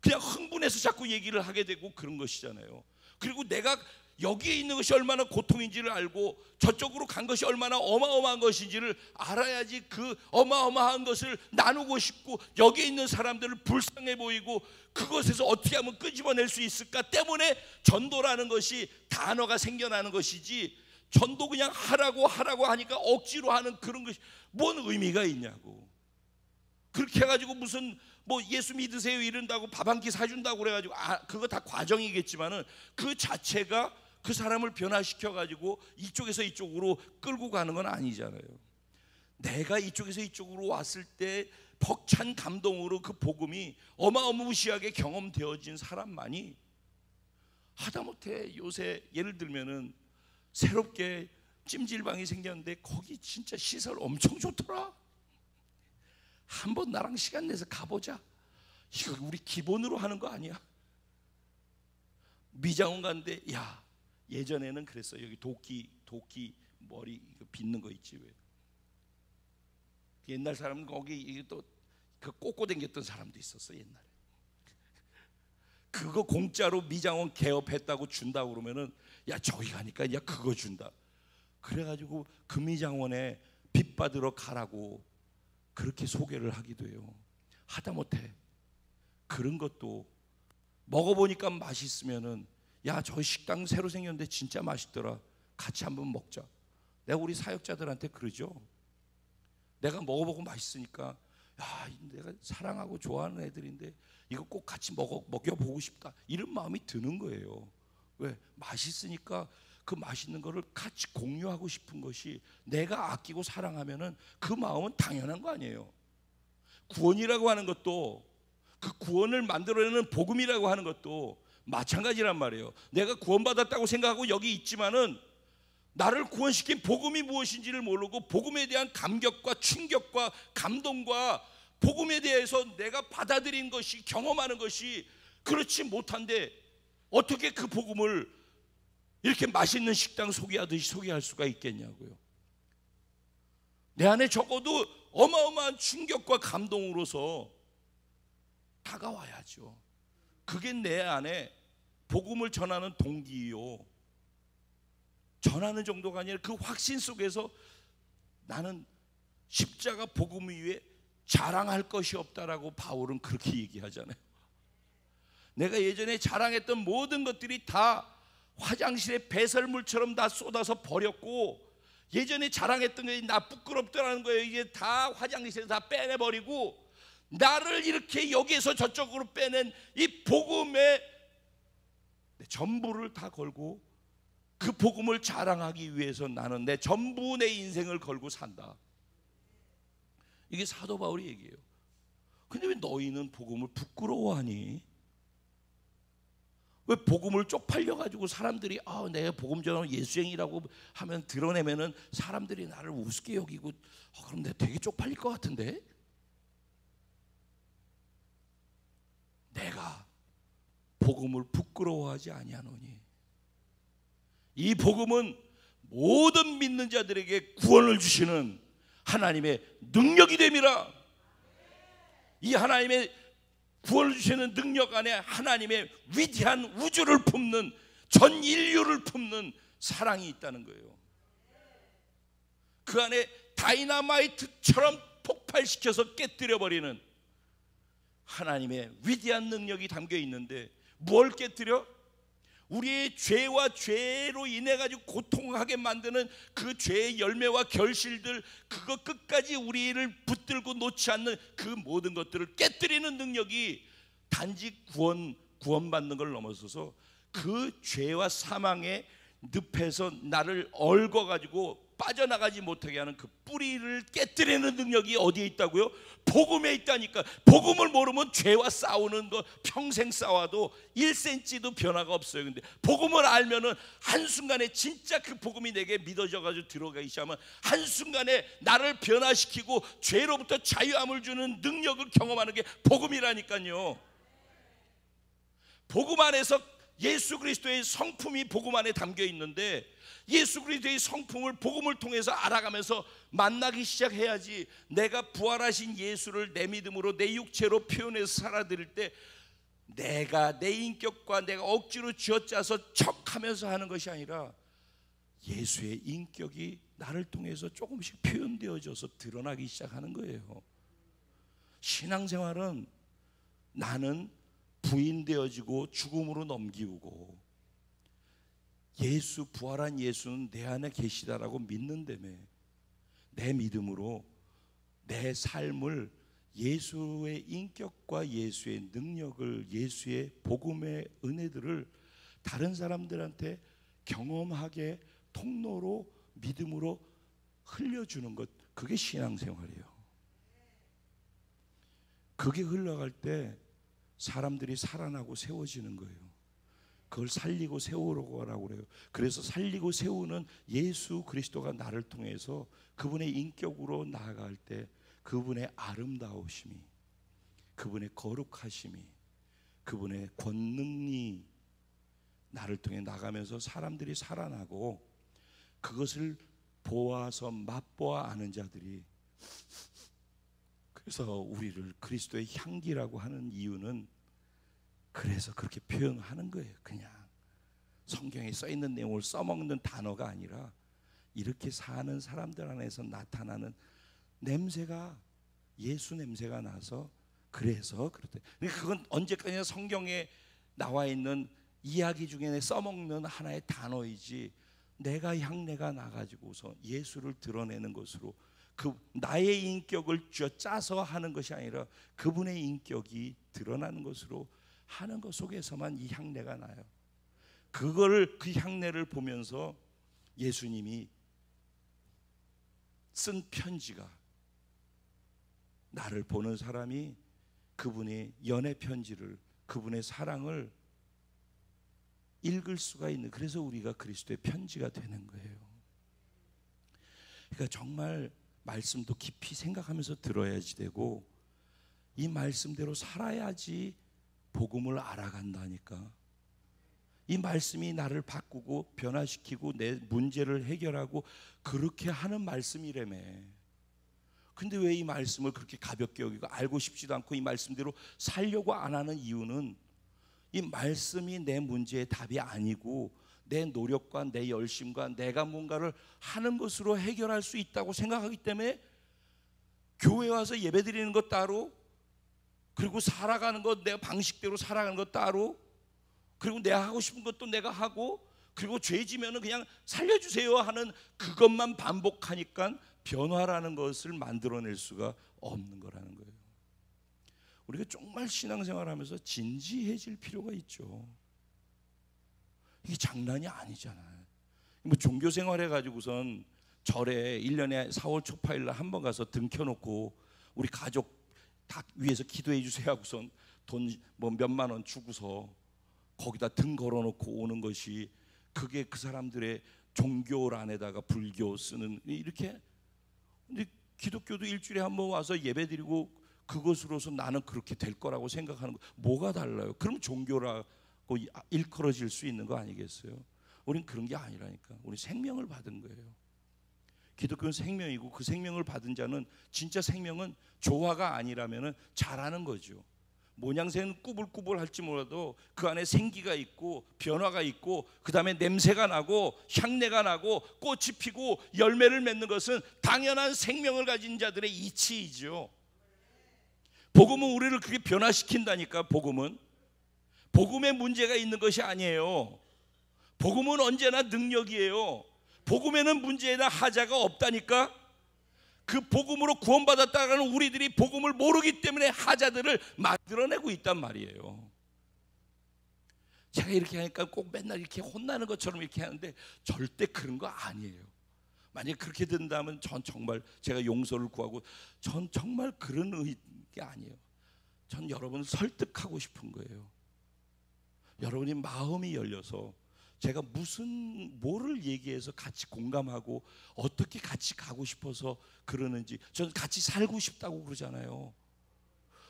그냥 흥분해서 자꾸 얘기를 하게 되고 그런 것이잖아요. 그리고 내가 여기에 있는 것이 얼마나 고통인지를 알고 저쪽으로 간 것이 얼마나 어마어마한 것인지를 알아야지 그 어마어마한 것을 나누고 싶고 여기에 있는 사람들을 불쌍해 보이고 그것에서 어떻게 하면 끄집어낼 수 있을까 때문에 전도라는 것이 단어가 생겨나는 것이지, 전도 그냥 하라고 하니까 억지로 하는 그런 것이 뭔 의미가 있냐고. 그렇게 해가지고 무슨 뭐 예수 믿으세요 이런다고 밥 한 끼 사준다고 그래가지고 그거 다 과정이겠지만은 그 자체가 그 사람을 변화시켜가지고 이쪽에서 이쪽으로 끌고 가는 건 아니잖아요. 내가 이쪽에서 이쪽으로 왔을 때 벅찬 감동으로 그 복음이 어마어마무시하게 경험되어진 사람만이, 하다못해 요새 예를 들면은 새롭게 찜질방이 생겼는데 거기 진짜 시설 엄청 좋더라. 한번 나랑 시간 내서 가보자. 이거 우리 기본으로 하는 거 아니야? 미장원 갔는데 야, 예전에는 그랬어. 여기 도끼 머리 빗는 거 있지 왜? 옛날 사람은 거기 또 그 꽂고 댕겼던 사람도 있었어 옛날에. 그거 공짜로 미장원 개업했다고 준다고 그러면은 야 저기 가니까 야 그거 준다. 그래가지고 그 미장원에 빚 받으러 가라고 그렇게 소개를 하기도 해요. 하다못해 그런 것도 먹어보니까 맛있으면은 야 저 식당 새로 생겼는데 진짜 맛있더라, 같이 한번 먹자. 내가 우리 사역자들한테 그러죠. 내가 먹어보고 맛있으니까 야 내가 사랑하고 좋아하는 애들인데 이거 꼭 같이 먹여보고 싶다, 이런 마음이 드는 거예요. 왜? 맛있으니까 그 맛있는 거를 같이 공유하고 싶은 것이, 내가 아끼고 사랑하면은 그 마음은 당연한 거 아니에요. 구원이라고 하는 것도, 그 구원을 만들어내는 복음이라고 하는 것도 마찬가지란 말이에요. 내가 구원받았다고 생각하고 여기 있지만은 나를 구원시킨 복음이 무엇인지를 모르고 복음에 대한 감격과 충격과 감동과 복음에 대해서 내가 받아들인 것이, 경험하는 것이 그렇지 못한데 어떻게 그 복음을 이렇게 맛있는 식당 소개하듯이 소개할 수가 있겠냐고요. 내 안에 적어도 어마어마한 충격과 감동으로서 다가와야죠. 그게 내 안에 복음을 전하는 동기요, 전하는 정도가 아니라 그 확신 속에서 나는 십자가 복음 위에 자랑할 것이 없다라고 바울은 그렇게 얘기하잖아요. 내가 예전에 자랑했던 모든 것들이 다 화장실에 배설물처럼 다 쏟아서 버렸고, 예전에 자랑했던 게 나 부끄럽다는 거예요. 이게 다 화장실에서 다 빼내버리고 나를 이렇게 여기에서 저쪽으로 빼낸 이 복음에 내 전부를 다 걸고 그 복음을 자랑하기 위해서 나는 내 전부, 내 인생을 걸고 산다. 이게 사도 바울이 얘기해요. 근데 왜 너희는 복음을 부끄러워하니? 왜 복음을 쪽팔려가지고 사람들이 내가 복음 전하는 예수쟁이라고 하면 드러내면은 사람들이 나를 우습게 여기고 그럼 내가 되게 쪽팔릴 것 같은데? 내가 복음을 부끄러워하지 아니하노니 이 복음은 모든 믿는 자들에게 구원을 주시는 하나님의 능력이 됨이라. 이 하나님의 구원을 주시는 능력 안에 하나님의 위대한 우주를 품는, 전 인류를 품는 사랑이 있다는 거예요. 그 안에 다이너마이트처럼 폭발시켜서 깨뜨려버리는 하나님의 위대한 능력이 담겨 있는데, 뭘 깨뜨려? 우리의 죄와 죄로 인해 가지고 고통하게 만드는 그 죄의 열매와 결실들, 그거 끝까지 우리를 붙들고 놓지 않는 그 모든 것들을 깨뜨리는 능력이 단지 구원받는 걸 넘어서서 그 죄와 사망의 늪에서 나를 얽어가지고 빠져나가지 못하게 하는 그 뿌리를 깨뜨리는 능력이 어디에 있다고요? 복음에 있다니까. 복음을 모르면 죄와 싸우는 거 평생 싸워도 1cm도 변화가 없어요. 근데 복음을 알면은 한순간에 진짜 그 복음이 내게 믿어져가지고 들어가기 시작하면 한순간에 나를 변화시키고 죄로부터 자유함을 주는 능력을 경험하는 게 복음이라니까요. 복음 안에서 예수 그리스도의 성품이 복음 안에 담겨 있는데, 예수 그리스도의 성품을 복음을 통해서 알아가면서 만나기 시작해야지 내가 부활하신 예수를 내 믿음으로 내 육체로 표현해서 살아드릴 때 내가 내 인격과 내가 억지로 쥐어짜서 척하면서 하는 것이 아니라 예수의 인격이 나를 통해서 조금씩 표현되어져서 드러나기 시작하는 거예요. 신앙생활은 나는 부인되어지고 죽음으로 넘기고 예수, 부활한 예수는 내 안에 계시다라고 믿는다며 내 믿음으로 내 삶을 예수의 인격과 예수의 능력을, 예수의 복음의 은혜들을 다른 사람들한테 경험하게 통로로 믿음으로 흘려주는 것, 그게 신앙생활이에요. 그게 흘러갈 때 사람들이 살아나고 세워지는 거예요. 그걸 살리고 세우라고 그래요. 그래서 살리고 세우는 예수 그리스도가 나를 통해서 그분의 인격으로 나아갈 때 그분의 아름다우심이, 그분의 거룩하심이, 그분의 권능이 나를 통해 나가면서 사람들이 살아나고 그것을 보아서 맛보아 아는 자들이, 그래서 우리를 그리스도의 향기라고 하는 이유는 그래서 그렇게 표현하는 거예요. 그냥 성경에 써 있는 내용을 써먹는 단어가 아니라 이렇게 사는 사람들 안에서 나타나는 냄새가 예수 냄새가 나서 그래서 그렇대. 그러니까 그건 언제까지나 성경에 나와 있는 이야기 중에 써먹는 하나의 단어이지 내가 향내가 나가지고서 예수를 드러내는 것으로 그 나의 인격을 짜서 하는 것이 아니라 그분의 인격이 드러나는 것으로 하는 것 속에서만 이 향내가 나요. 그거를 그 향내를 보면서 예수님이 쓴 편지가 나를 보는 사람이 그분의 연애 편지를, 그분의 사랑을 읽을 수가 있는, 그래서 우리가 그리스도의 편지가 되는 거예요. 그러니까 정말 말씀도 깊이 생각하면서 들어야지 되고 이 말씀대로 살아야지 복음을 알아간다니까. 이 말씀이 나를 바꾸고 변화시키고 내 문제를 해결하고 그렇게 하는 말씀이라며. 근데 왜 이 말씀을 그렇게 가볍게 여기고 알고 싶지도 않고 이 말씀대로 살려고 안 하는 이유는 이 말씀이 내 문제의 답이 아니고 내 노력과 내 열심과 내가 뭔가를 하는 것으로 해결할 수 있다고 생각하기 때문에 교회 와서 예배 드리는 것 따로, 그리고 살아가는 것 내 방식대로 살아가는 것 따로, 그리고 내가 하고 싶은 것도 내가 하고, 그리고 죄 지면은 그냥 살려주세요 하는 그것만 반복하니까 변화라는 것을 만들어낼 수가 없는 거라는 거예요. 우리가 정말 신앙생활하면서 진지해질 필요가 있죠. 이게 장난이 아니잖아요. 뭐 종교생활 해가지고선 절에 1년에 4월 초파일날 한번 가서 등 켜놓고 우리 가족 다 위해서 기도해 주세요 하고선 돈 뭐 몇만 원 주고서 거기다 등 걸어놓고 오는 것이 그게 그 사람들의 종교란에다가 불교 쓰는 이렇게. 근데 기독교도 일주일에 한 번 와서 예배드리고 그것으로서 나는 그렇게 될 거라고 생각하는 거 뭐가 달라요? 그럼 종교라고 일컬어질 수 있는 거 아니겠어요? 우린 그런 게 아니라니까. 우리 생명을 받은 거예요. 기독교는 생명이고 그 생명을 받은 자는 진짜 생명은 조화가 아니라면은 잘하는 거죠. 모양새는 꾸불꾸불 할지 몰라도 그 안에 생기가 있고 변화가 있고 그 다음에 냄새가 나고 향내가 나고 꽃이 피고 열매를 맺는 것은 당연한 생명을 가진 자들의 이치이죠. 복음은 우리를 그렇게 변화시킨다니까. 복음에 문제가 있는 것이 아니에요. 복음은 언제나 능력이에요. 복음에는 문제나 하자가 없다니까. 그 복음으로 구원받았다는 우리들이 복음을 모르기 때문에 하자들을 만들어내고 있단 말이에요. 제가 이렇게 하니까 꼭 맨날 이렇게 혼나는 것처럼 이렇게 하는데 절대 그런 거 아니에요. 만약에 그렇게 된다면 전 정말 제가 용서를 구하고, 전 정말 그런 게 아니에요. 전 여러분을 설득하고 싶은 거예요. 여러분이 마음이 열려서 제가 뭐를 얘기해서 같이 공감하고 어떻게 같이 가고 싶어서 그러는지, 저는 같이 살고 싶다고 그러잖아요.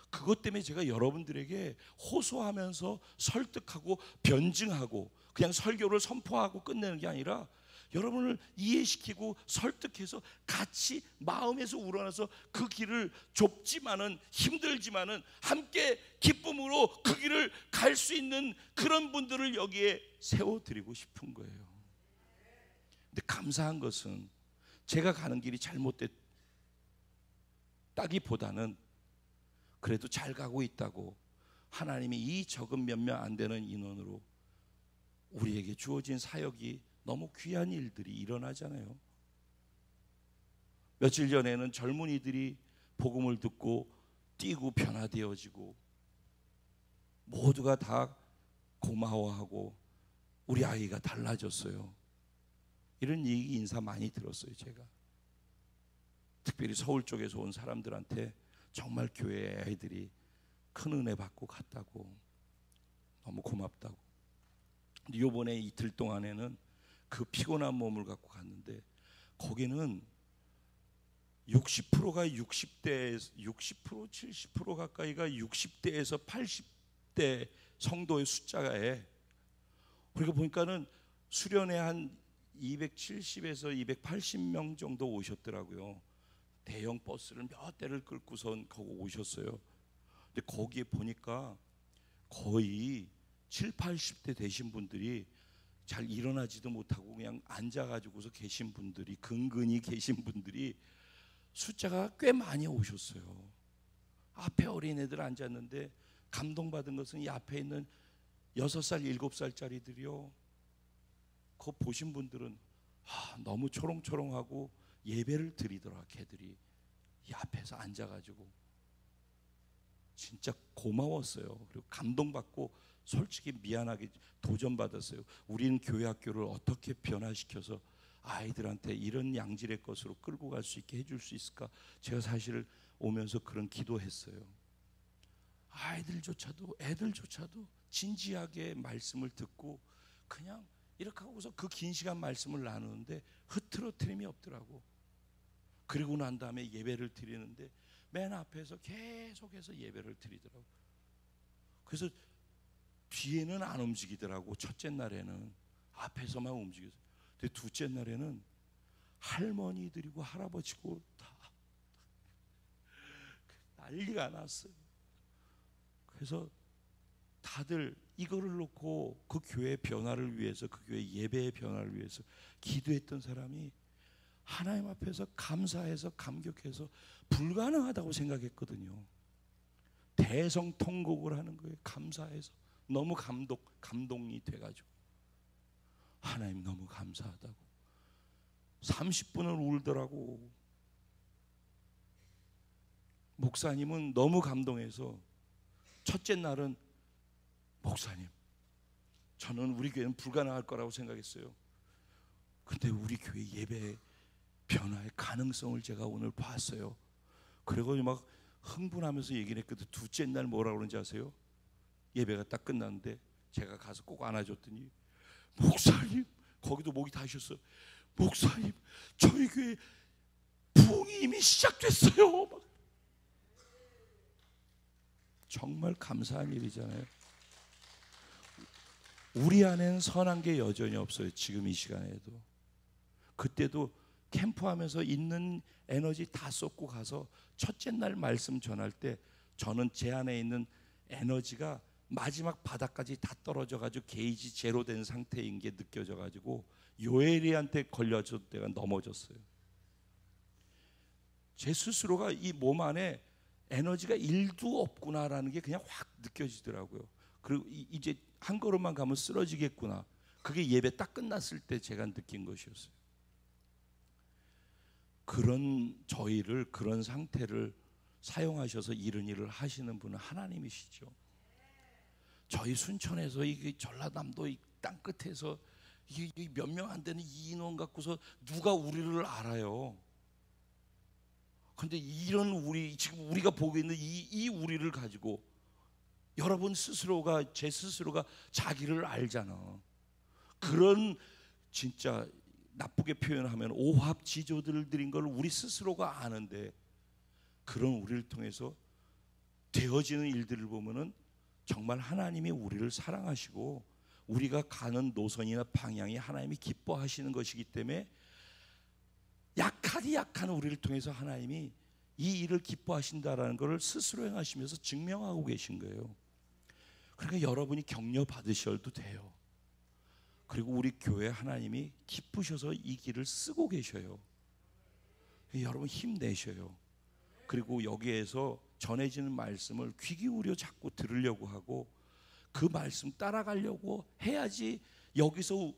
그것 때문에 제가 여러분들에게 호소하면서 설득하고 변증하고 그냥 설교를 선포하고 끝내는 게 아니라 여러분을 이해시키고 설득해서 같이 마음에서 우러나서 그 길을 좁지만은 힘들지만은 함께 기쁨으로 그 길을 갈 수 있는 그런 분들을 여기에 세워드리고 싶은 거예요. 근데 감사한 것은 제가 가는 길이 잘못됐다기보다는 그래도 잘 가고 있다고 하나님이 이 적은 몇 명 안 되는 인원으로 우리에게 주어진 사역이 너무 귀한 일들이 일어나잖아요. 며칠 전에는 젊은이들이 복음을 듣고 뛰고 변화되어지고 모두가 다 고마워하고 우리 아이가 달라졌어요. 이런 얘기 인사 많이 들었어요. 제가 특별히 서울 쪽에서 온 사람들한테 정말 교회 아이들이 큰 은혜 받고 갔다고, 너무 고맙다고. 근데 요번에 이틀 동안에는 그 피곤한 몸을 갖고 갔는데 거기는 60%가 60대, 60% 70% 가까이가 60대에서 80대 성도의 숫자에, 그러니까 보니까는 수련회 한 270에서 280명 정도 오셨더라고요. 대형 버스를 몇 대를 끌고선 거기 오셨어요. 근데 거기에 보니까 거의 7, 80대 되신 분들이 잘 일어나지도 못하고 그냥 앉아가지고서 계신 분들이, 근근히 계신 분들이 숫자가 꽤 많이 오셨어요. 앞에 어린애들 앉았는데 감동받은 것은 이 앞에 있는 6살, 7살짜리들이요. 그거 보신 분들은 너무 초롱초롱하고 예배를 드리더라. 걔들이 이 앞에서 앉아가지고 진짜 고마웠어요. 그리고 감동받고 솔직히 미안하게 도전받았어요. 우리는 교회 학교를 어떻게 변화시켜서 아이들한테 이런 양질의 것으로 끌고 갈 수 있게 해줄 수 있을까? 제가 사실 오면서 그런 기도했어요. 애들조차도 진지하게 말씀을 듣고 그냥 이렇게 하고서 그 긴 시간 말씀을 나누는데 흐트러트림이 없더라고. 그리고 난 다음에 예배를 드리는데 맨 앞에서 계속해서 예배를 드리더라고. 그래서 뒤에는 안 움직이더라고. 첫째 날에는 앞에서만 움직였어요. 근데 둘째 날에는 할머니들이고 할아버지고 다 난리가 났어요. 그래서 다들 이거를 놓고 그 교회 변화를 위해서, 그 교회 예배의 변화를 위해서 기도했던 사람이 하나님 앞에서 감사해서 감격해서 불가능하다고 생각했거든요. 대성통곡을 하는 거예요. 감사해서 너무 감동이 돼가지고 하나님 너무 감사하다고 30분을 울더라고. 목사님은 너무 감동해서 첫째 날은 목사님, 저는 우리 교회는 불가능할 거라고 생각했어요. 근데 우리 교회 예배 변화의 가능성을 제가 오늘 봤어요. 그리고 막 흥분하면서 얘기를 했거든요. 둘째 날 뭐라고 그러는지 아세요? 예배가 딱 끝났는데 제가 가서 꼭 안아줬더니 목사님, 거기도 목이 다셨어요. 목사님, 저희 교회 부흥이 이미 시작됐어요. 막. 정말 감사한 일이잖아요. 우리 안에는 선한 게 여전히 없어요. 지금 이 시간에도. 그때도 캠프하면서 있는 에너지 다 쏟고 가서 첫째 날 말씀 전할 때 저는 제 안에 있는 에너지가 마지막 바닥까지 다 떨어져가지고 게이지 제로 된 상태인 게 느껴져가지고 요엘이한테 걸려줄 때가 넘어졌어요. 제 스스로가 이 몸 안에 에너지가 1도 없구나라는 게 그냥 확 느껴지더라고요. 그리고 이제 한 걸음만 가면 쓰러지겠구나. 그게 예배 딱 끝났을 때 제가 느낀 것이었어요. 그런 저희를, 그런 상태를 사용하셔서 이런 일을 하시는 분은 하나님이시죠. 저희 순천에서 이 전라남도 이 땅 끝에서 이게 몇 명 안 되는 이 인원 갖고서 누가 우리를 알아요. 근데 이런 우리, 지금 우리가 보고 있는 이 우리를 가지고 여러분 스스로가, 제 스스로가 자기를 알잖아. 그런 진짜 나쁘게 표현하면 오합지졸들을 드린 걸 우리 스스로가 아는데 그런 우리를 통해서 되어지는 일들을 보면은 정말 하나님이 우리를 사랑하시고 우리가 가는 노선이나 방향이 하나님이 기뻐하시는 것이기 때문에 약한 우리를 통해서 하나님이 이 일을 기뻐하신다라는 것을 스스로 행하시면서 증명하고 계신 거예요. 그러니까 여러분이 격려 받으셔도 돼요. 그리고 우리 교회 하나님이 기쁘셔서 이 길을 쓰고 계셔요. 여러분 힘내셔요. 그리고 여기에서 전해지는 말씀을 귀 기울여 자꾸 들으려고 하고 그 말씀 따라가려고 해야지 여기서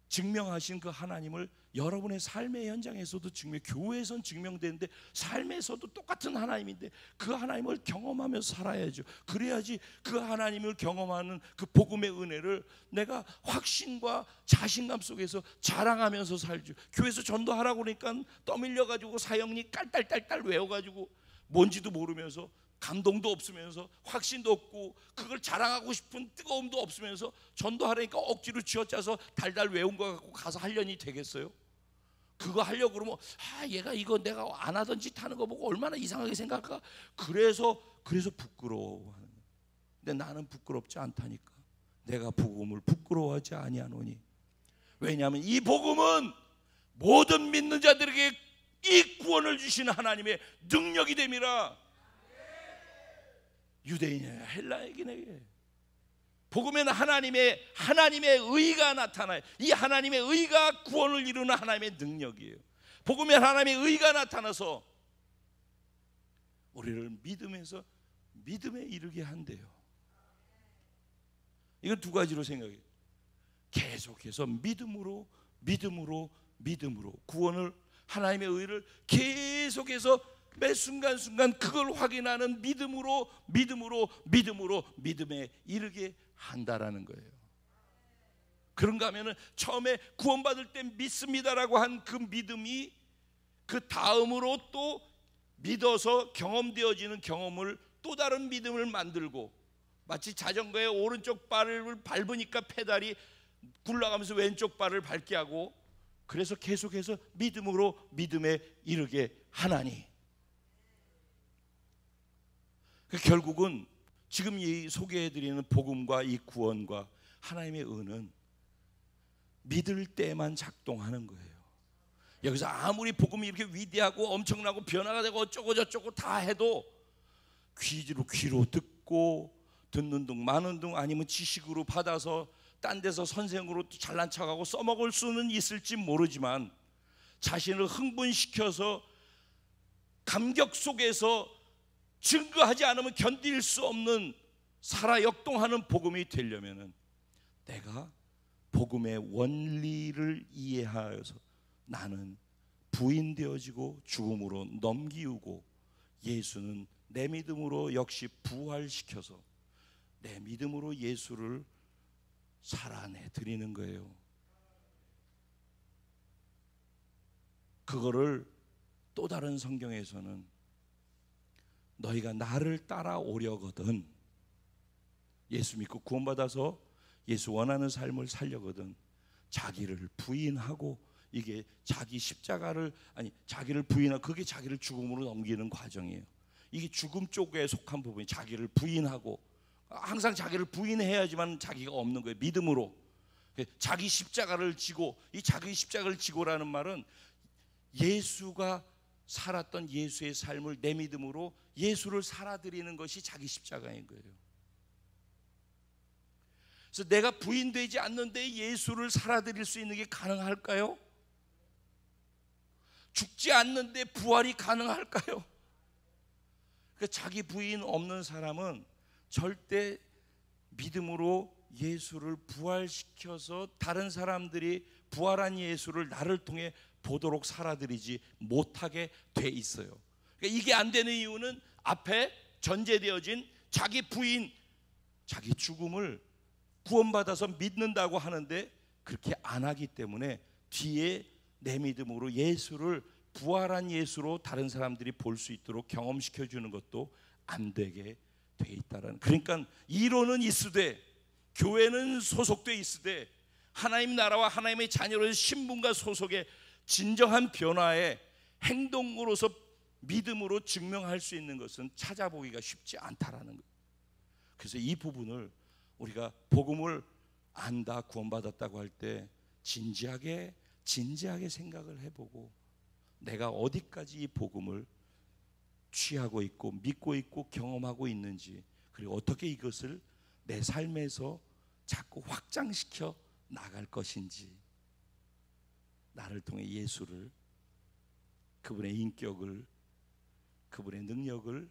증명하신 그 하나님을 여러분의 삶의 현장에서도 교회에선 증명되는데 삶에서도 똑같은 하나님인데 그 하나님을 경험하면서 살아야죠. 그래야지 그 하나님을 경험하는 그 복음의 은혜를 내가 확신과 자신감 속에서 자랑하면서 살죠. 교회에서 전도하라고 그러니까 떠밀려가지고 사형리 깔딸딸딸 외워가지고 뭔지도 모르면서 감동도 없으면서 확신도 없고 그걸 자랑하고 싶은 뜨거움도 없으면서 전도하라니까 억지로 쥐어짜서 달달 외운 거 갖고 가서 하려니 되겠어요? 그거 하려고 그러면 얘가 이거 내가 안 하던 짓 하는 거 보고 얼마나 이상하게 생각할까? 그래서 부끄러워하는 거예요. 근데 나는 부끄럽지 않다니까. 내가 복음을 부끄러워하지 아니하노니. 왜냐하면 이 복음은 모든 믿는 자들에게 이 구원을 주시는 하나님의 능력이 됨이라. 유대인이나 헬라인에게 복음에는 하나님의 의가 나타나요. 이 하나님의 의가 구원을 이루는 하나님의 능력이에요. 복음에 하나님의 의가 나타나서 우리를 믿음에 이르게 한대요. 이건 두 가지로 생각해요. 계속해서 믿음으로 구원을, 하나님의 의를 계속해서 매 순간순간 그걸 확인하는 믿음에 이르게 한다라는 거예요. 그런가 하면은 처음에 구원받을 때 믿습니다라고 한 그 믿음이 그 다음으로 또 믿어서 경험되어지는 경험을 또 다른 믿음을 만들고, 마치 자전거의 오른쪽 발을 밟으니까 페달이 굴러가면서 왼쪽 발을 밟게 하고, 그래서 계속해서 믿음에 이르게 하나니. 결국은 지금 이 소개해드리는 복음과 이 구원과 하나님의 은은 믿을 때만 작동하는 거예요. 여기서 아무리 복음이 이렇게 위대하고 엄청나고 변화가 되고 어쩌고 저쩌고 다 해도 귀로 듣고 듣는 둥 마는 둥 아니면 지식으로 받아서 딴 데서 선생으로 잘난 척하고 써먹을 수는 있을지 모르지만 자신을 흥분시켜서 감격 속에서 증거하지 않으면 견딜 수 없는 살아 역동하는 복음이 되려면은 내가 복음의 원리를 이해하여서 나는 부인되어지고 죽음으로 넘기우고 예수는 내 믿음으로 역시 부활시켜서 내 믿음으로 예수를 살아내 드리는 거예요. 그거를 또 다른 성경에서는 너희가 나를 따라오려거든, 예수 믿고 구원받아서 예수 원하는 삶을 살려거든 자기를 부인하고, 이게 자기 십자가를 자기를 부인하고, 그게 자기를 죽음으로 넘기는 과정이에요. 이게 죽음 쪽에 속한 부분이 자기를 부인하고, 항상 자기를 부인해야지만 자기가 없는 거예요. 믿음으로 자기 십자가를 지고, 이 자기 십자가를 지고라는 말은 예수가 살았던 예수의 삶을 내 믿음으로 예수를 살아드리는 것이 자기 십자가인 거예요. 그래서 내가 부인되지 않는데 예수를 살아드릴 수 있는 게 가능할까요? 죽지 않는데 부활이 가능할까요? 그러니까 자기 부인 없는 사람은 절대 믿음으로 예수를 부활시켜서 다른 사람들이 부활한 예수를 나를 통해 보도록 살아드리지 못하게 돼 있어요. 그러니까 이게 안 되는 이유는 앞에 전제되어진 자기 부인, 자기 죽음을 구원받아서 믿는다고 하는데 그렇게 안 하기 때문에 뒤에 내 믿음으로 예수를 부활한 예수로 다른 사람들이 볼 수 있도록 경험시켜 주는 것도 안 되게 돼 있다라는. 그러니까 이론은 있으되 교회는 소속돼 있으되 하나님 나라와 하나님의 자녀로서 신분과 소속의 진정한 변화의 행동으로서 믿음으로 증명할 수 있는 것은 찾아보기가 쉽지 않다라는 거예요. 그래서 이 부분을 우리가 복음을 안다, 구원받았다고 할 때 진지하게 생각을 해보고 내가 어디까지 이 복음을 취하고 있고 믿고 있고 경험하고 있는지, 그리고 어떻게 이것을 내 삶에서 자꾸 확장시켜 나갈 것인지, 나를 통해 예수를, 그분의 인격을, 그분의 능력을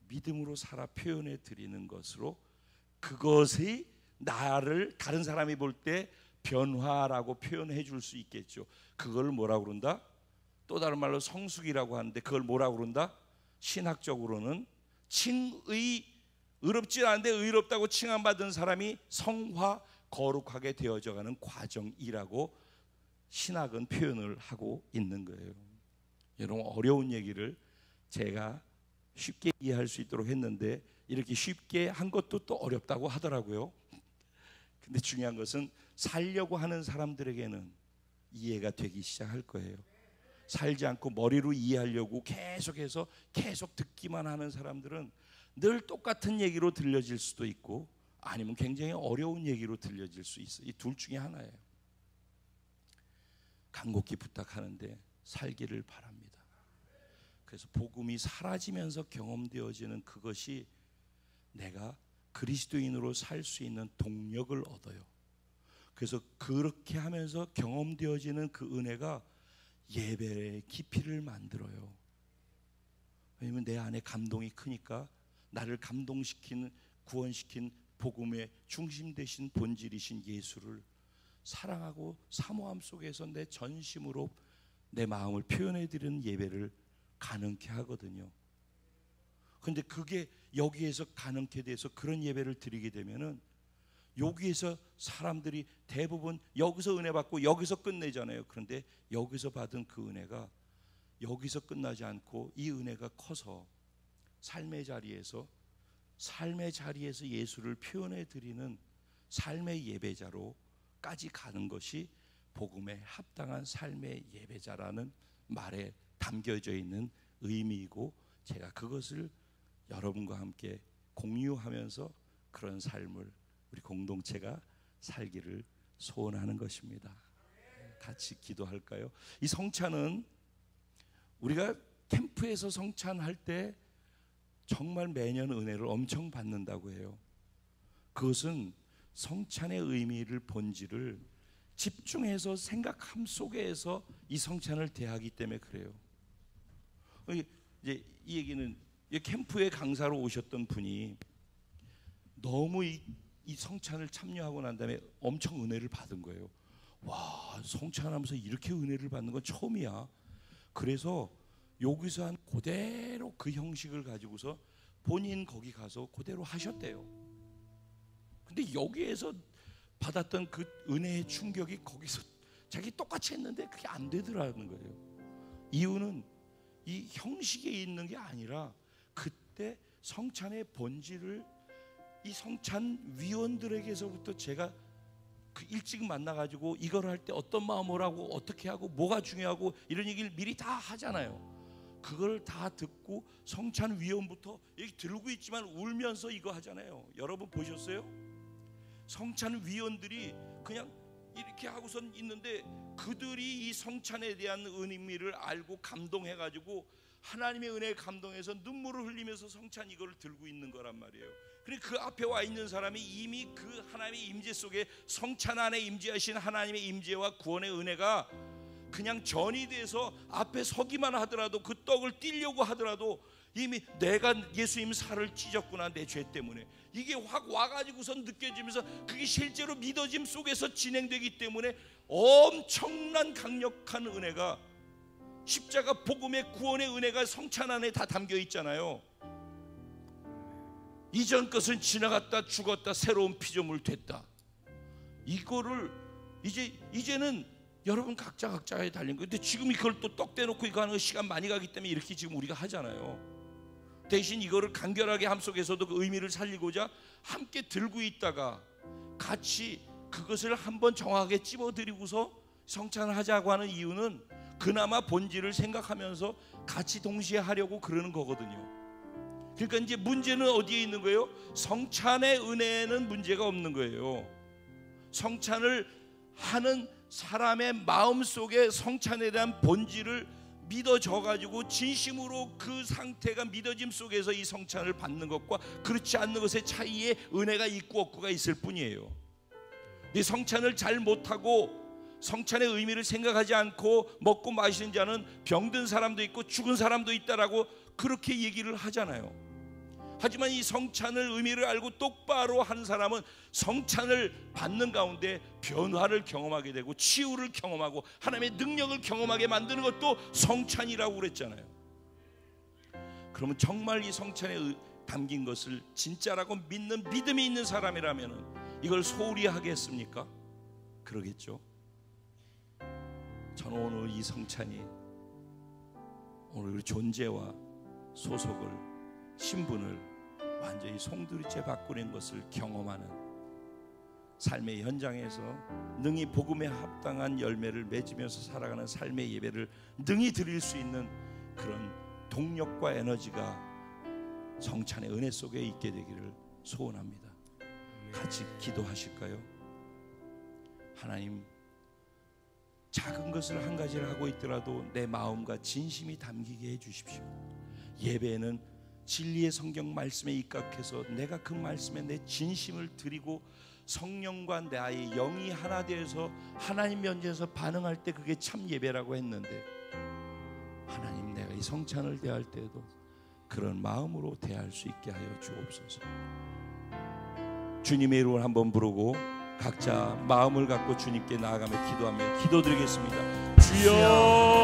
믿음으로 살아 표현해 드리는 것으로, 그것이 나를 다른 사람이 볼 때 변화라고 표현해 줄 수 있겠죠. 그걸 뭐라고 그런다? 또 다른 말로 성숙이라고 하는데, 그걸 뭐라고 그런다? 신학적으로는 의롭지 않은데 의롭다고 칭함받은 사람이 성화, 거룩하게 되어져 가는 과정이라고 신학은 표현을 하고 있는 거예요. 여러분, 어려운 얘기를 제가 쉽게 이해할 수 있도록 했는데, 이렇게 쉽게 한 것도 또 어렵다고 하더라고요. 근데 중요한 것은 살려고 하는 사람들에게는 이해가 되기 시작할 거예요. 살지 않고 머리로 이해하려고 계속해서 계속 듣기만 하는 사람들은 늘 똑같은 얘기로 들려질 수도 있고, 아니면 굉장히 어려운 얘기로 들려질 수 있어요. 이 둘 중에 하나예요. 간곡히 부탁하는데 살기를 바랍니다. 그래서 복음이 사라지면서 경험되어지는 그것이 내가 그리스도인으로 살 수 있는 동력을 얻어요. 그래서 그렇게 하면서 경험되어지는 그 은혜가 예배의 깊이를 만들어요. 왜냐하면 내 안에 감동이 크니까, 나를 감동시키는, 구원시킨 복음의 중심 되신 본질이신 예수를 사랑하고 사모함 속에서 내 전심으로 내 마음을 표현해 드리는 예배를 가능케 하거든요. 그런데 그게 여기에서 가능케 돼서 그런 예배를 드리게 되면은, 여기에서 사람들이 대부분 여기서 은혜 받고 여기서 끝내잖아요. 그런데 여기서 받은 그 은혜가 여기서 끝나지 않고 이 은혜가 커서 삶의 자리에서 예수를 표현해 드리는 삶의 예배자로까지 가는 것이 복음에 합당한 삶의 예배자라는 말에 담겨져 있는 의미이고, 제가 그것을 여러분과 함께 공유하면서 그런 삶을 우리 공동체가 살기를 소원하는 것입니다. 같이 기도할까요? 이 성찬은 우리가 캠프에서 성찬할 때 정말 매년 은혜를 엄청 받는다고 해요. 그것은 성찬의 의미를, 본질을 집중해서 생각함 속에서 이 성찬을 대하기 때문에 그래요. 이제 이 얘기는 캠프에 강사로 오셨던 분이 너무 이 성찬을 참여하고 난 다음에 엄청 은혜를 받은 거예요. 와, 성찬하면서 이렇게 은혜를 받는 건 처음이야. 그래서 여기서 한 그대로 그 형식을 가지고서 본인 거기 가서 그대로 하셨대요. 근데 여기에서 받았던 그 은혜의 충격이 거기서 자기 똑같이 했는데 그게 안 되더라는 거예요. 이유는 이 형식에 있는 게 아니라 그때 성찬의 본질을 이 성찬 위원들에게서부터 제가 그 일찍 만나가지고 이걸 할 때 어떤 마음으로 하고 어떻게 하고 뭐가 중요하고 이런 얘기를 미리 다 하잖아요. 그걸 다 듣고 성찬 위원부터 여기 들고 있지만 울면서 이거 하잖아요. 여러분 보셨어요? 성찬 위원들이 그냥 이렇게 하고선 있는데 그들이 이 성찬에 대한 의미를 알고 감동해가지고 하나님의 은혜에 감동해서 눈물을 흘리면서 성찬 이거를 들고 있는 거란 말이에요. 그리고 그 앞에 와 있는 사람이 이미 그 하나님의 임재 속에 성찬 안에 임재하신 하나님의 임재와 구원의 은혜가 그냥 전이 돼서 앞에 서기만 하더라도, 그 떡을 띄려고 하더라도 이미 내가 예수님 살을 찢었구나, 내 죄 때문에 이게 확 와가지고선 느껴지면서 그게 실제로 믿어짐 속에서 진행되기 때문에 엄청난 강력한 은혜가, 십자가 복음의 구원의 은혜가 성찬 안에 다 담겨 있잖아요. 이전 것은 지나갔다, 죽었다, 새로운 피조물 됐다. 이거를 이제는 여러분 각자에 달린 거예요. 근데 지금 이걸 또 떡 떼놓고 이거 하는 거 시간 많이 가기 때문에 이렇게 지금 우리가 하잖아요. 대신 이거를 간결하게 함 속에서도 그 의미를 살리고자 함께 들고 있다가 같이 그것을 한번 정확하게 찝어드리고서 성찬을 하자고 하는 이유는 그나마 본질을 생각하면서 같이 동시에 하려고 그러는 거거든요. 그러니까 이제 문제는 어디에 있는 거예요? 성찬의 은혜에는 문제가 없는 거예요. 성찬을 하는 사람의 마음 속에 성찬에 대한 본질을 믿어져 가지고 진심으로 그 상태가 믿어짐 속에서 이 성찬을 받는 것과 그렇지 않는 것의 차이에 은혜가 있고 없고가 있을 뿐이에요. 이 성찬을 잘 못하고 성찬의 의미를 생각하지 않고 먹고 마시는 자는 병든 사람도 있고 죽은 사람도 있다라고 그렇게 얘기를 하잖아요. 하지만 이 성찬을 의미를 알고 똑바로 한 사람은 성찬을 받는 가운데 변화를 경험하게 되고 치유를 경험하고 하나님의 능력을 경험하게 만드는 것도 성찬이라고 그랬잖아요. 그러면 정말 이 성찬에 담긴 것을 진짜라고 믿는 믿음이 있는 사람이라면 이걸 소홀히 하겠습니까? 그러겠죠. 저는 오늘 이 성찬이 오늘 존재와 소속을 신분을 완전히 송두리째 바꾸는 것을 경험하는 삶의 현장에서 능히 복음에 합당한 열매를 맺으면서 살아가는 삶의 예배를 능히 드릴 수 있는 그런 동력과 에너지가 성찬의 은혜 속에 있게 되기를 소원합니다. 같이 기도하실까요? 하나님, 작은 것을 한 가지를 하고 있더라도 내 마음과 진심이 담기게 해주십시오. 예배에는 진리의 성경 말씀에 입각해서 내가 그 말씀에 내 진심을 드리고 성령과 나의 영이 하나 되어서 하나님 면전에서 반응할 때 그게 참 예배라고 했는데, 하나님, 내가 이 성찬을 대할 때에도 그런 마음으로 대할 수 있게 하여 주옵소서. 주님의 이름을 한번 부르고 각자 마음을 갖고 주님께 나아가며 기도하며 기도드리겠습니다. 주여,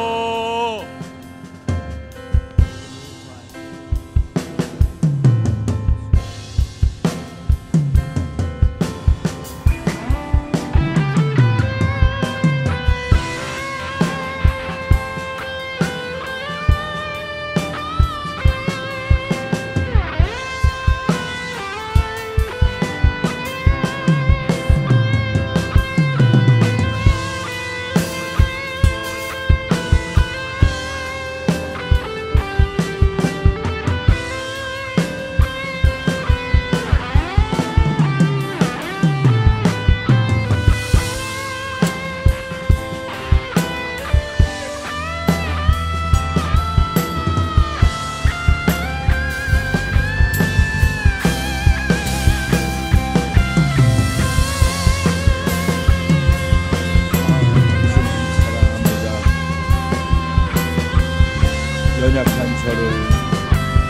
연약한 저를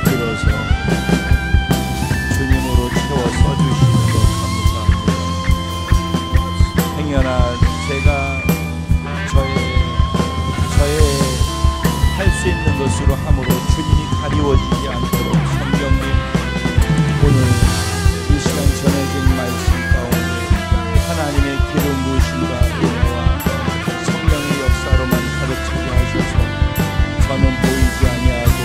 들어서 주님으로 채워 써주시는 것 감사합니다. 행여나 제가 저의 할 수 있는 것으로 함으로 주님이 가리워지지 않도록 성경님, 오늘 이 시간 전해진 말씀 가운데 하나님의 기름 부으심과 은혜와 성령의 역사로만 가르치게 하셔서 저는 보이지 아니하고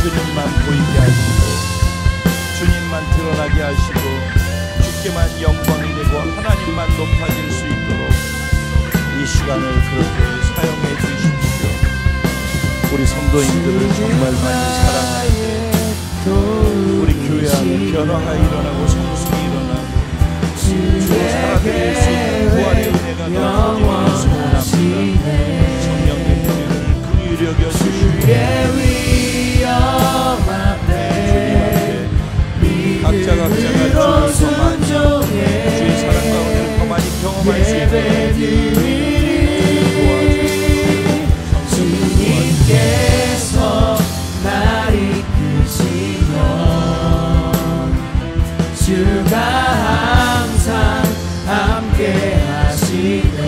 주님만 보이게 하시고 주님만 드러나게 하시고 주께만 영광이 되고 하나님만 높아질 수 있도록 이 시간을 그렇게 사용해 주십시오. 우리 성도님들을 정말 많이 사랑할 때 우리 교회 안에 변화가 일어나고 성숙이 일어나고 주의 살아드릴 수 있는 부활의 은혜가 넘치기를 소원합니다. 성령님 우리를 여겨 주시고 각자가 주를 더 많이 주의 사랑 가운데를 더 많이 경험할 수 있도록 주님께서 날 이끄시면 주가 항상 함께 하시네.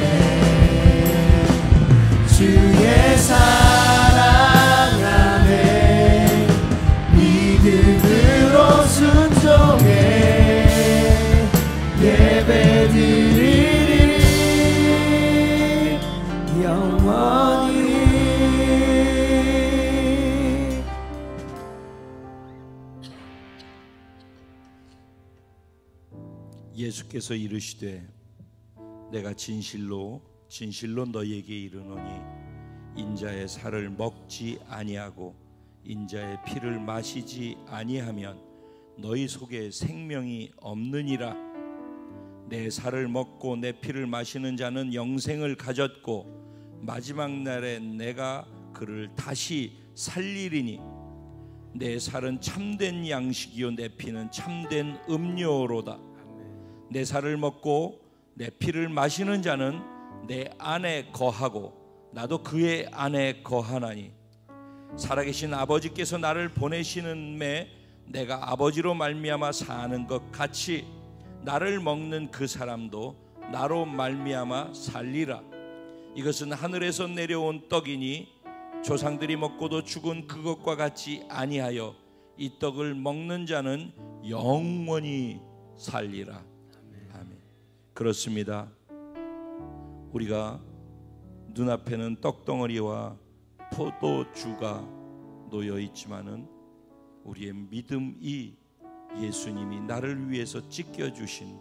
주의 사랑 안에 믿음으로 순종해 예배드리리 영원히. 예수께서 이르시되 내가 진실로 너희에게 이르노니 인자의 살을 먹지 아니하고 인자의 피를 마시지 아니하면 너희 속에 생명이 없느니라. 내 살을 먹고 내 피를 마시는 자는 영생을 가졌고 마지막 날에 내가 그를 다시 살리리니 내 살은 참된 양식이요 내 피는 참된 음료로다. 내 살을 먹고 내 피를 마시는 자는 내 안에 거하고 나도 그의 안에 거하나니 살아계신 아버지께서 나를 보내시는 매 내가 아버지로 말미암아 사는 것 같이 나를 먹는 그 사람도 나로 말미암아 살리라. 이것은 하늘에서 내려온 떡이니 조상들이 먹고도 죽은 그것과 같이 아니하여 이 떡을 먹는 자는 영원히 살리라. 아멘. 그렇습니다. 우리가 눈앞에는 떡덩어리와 포도주가 놓여 있지만은 우리의 믿음이 예수님이 나를 위해서 찢겨 주신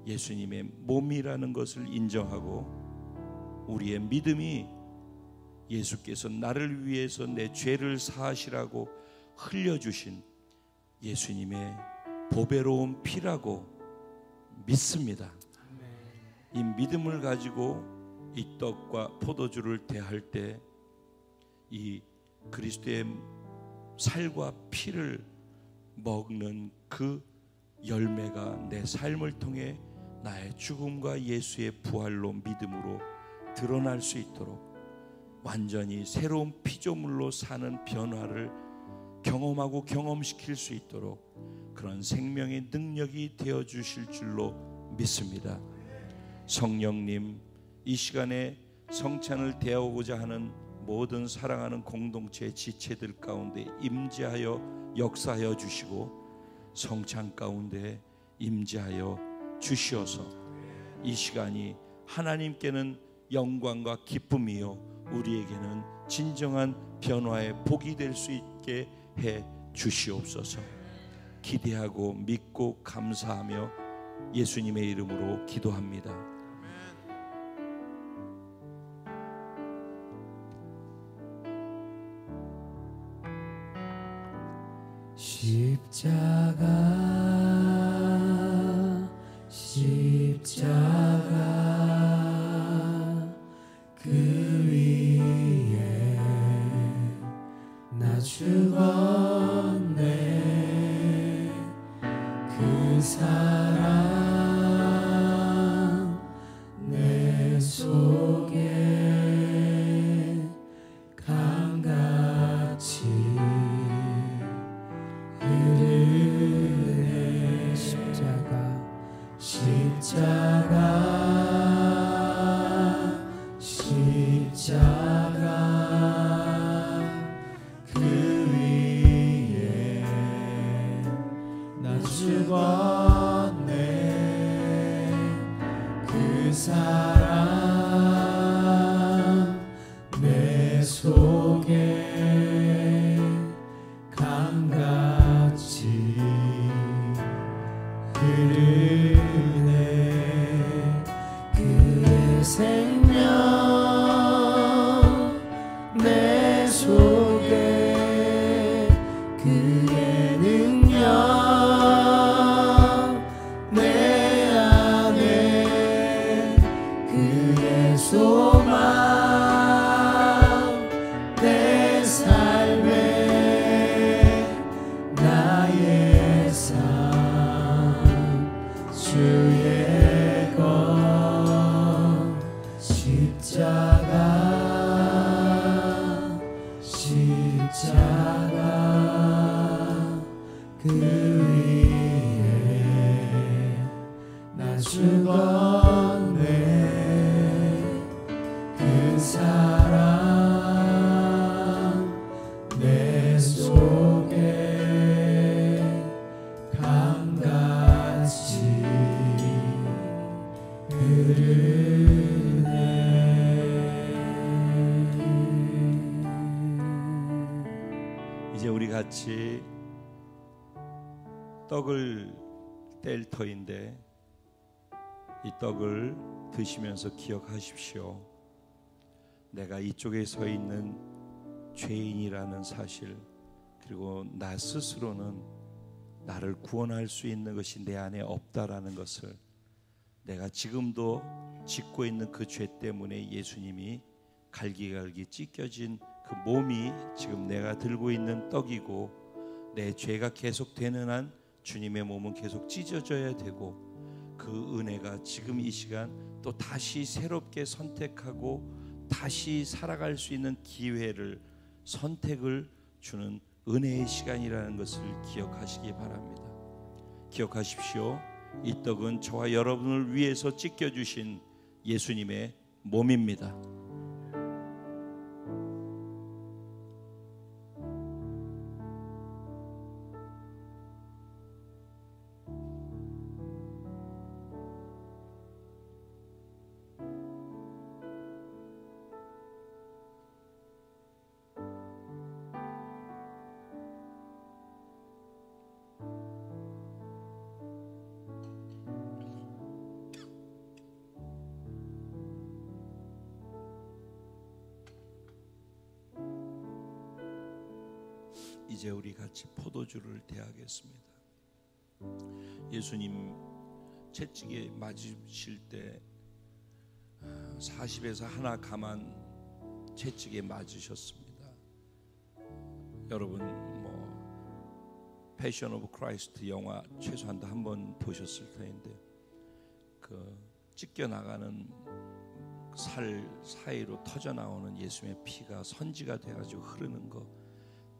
예수님의 몸이라는 것을 인정하고 우리의 믿음이 예수께서 나를 위해서 내 죄를 사하시라고 흘려주신 예수님의 보배로운 피라고 믿습니다. 이 믿음을 가지고 이 떡과 포도주를 대할 때 이 그리스도의 살과 피를 먹는 그 열매가 내 삶을 통해 나의 죽음과 예수의 부활로 믿음으로 드러날 수 있도록 완전히 새로운 피조물로 사는 변화를 경험하고 경험시킬 수 있도록 그런 생명의 능력이 되어 주실 줄로 믿습니다. 성령님, 이 시간에 성찬을 대하고자 하는 모든 사랑하는 공동체 지체들 가운데 임재하여 역사하여 주시고 성찬 가운데 임재하여 주시어서 이 시간이 하나님께는 영광과 기쁨이요 우리에게는 진정한 변화의 복이 될 수 있게 해 주시옵소서. 기대하고 믿고 감사하며 예수님의 이름으로 기도합니다. 십자가 그 위에 나 죽었네. 그 사랑 내 속에 강같이 흐르네. 십자가 그 위에 나 죽었네. 그 사랑 내 속에 강같이 흐르네. 그의 생명 내 속에 그의 능력 내 안에 그의 소망 내 삶에 나의 삶 주의 것 십자가 그 위에 나 죽었네. 그 사랑 내 속에 강같이 흐르네. 이제 우리 같이 떡을 뗄 터인데 이 떡을 드시면서 기억하십시오. 내가 이쪽에 서 있는 죄인이라는 사실, 그리고 나 스스로는 나를 구원할 수 있는 것이 내 안에 없다라는 것을, 내가 지금도 짓고 있는 그 죄 때문에 예수님이 갈기갈기 찢겨진 그 몸이 지금 내가 들고 있는 떡이고 내 죄가 계속 되는 한 주님의 몸은 계속 찢어져야 되고 그 은혜가 지금 이 시간 또 다시 새롭게 선택하고 다시 살아갈 수 있는 기회를 선택을 주는 은혜의 시간이라는 것을 기억하시기 바랍니다. 기억하십시오. 이 떡은 저와 여러분을 위해서 찢겨주신 예수님의 몸입니다. 이제 우리 같이 포도주를 대하겠습니다. 예수님 채찍에 맞으실 때 40에서 하나 감한 채찍에 맞으셨습니다. 여러분 패션 오브 크라이스트 영화 최소한도 한 번 보셨을 텐데 그 찢겨 나가는 살 사이로 터져 나오는 예수님의 피가 선지가 돼가지고 흐르는 거,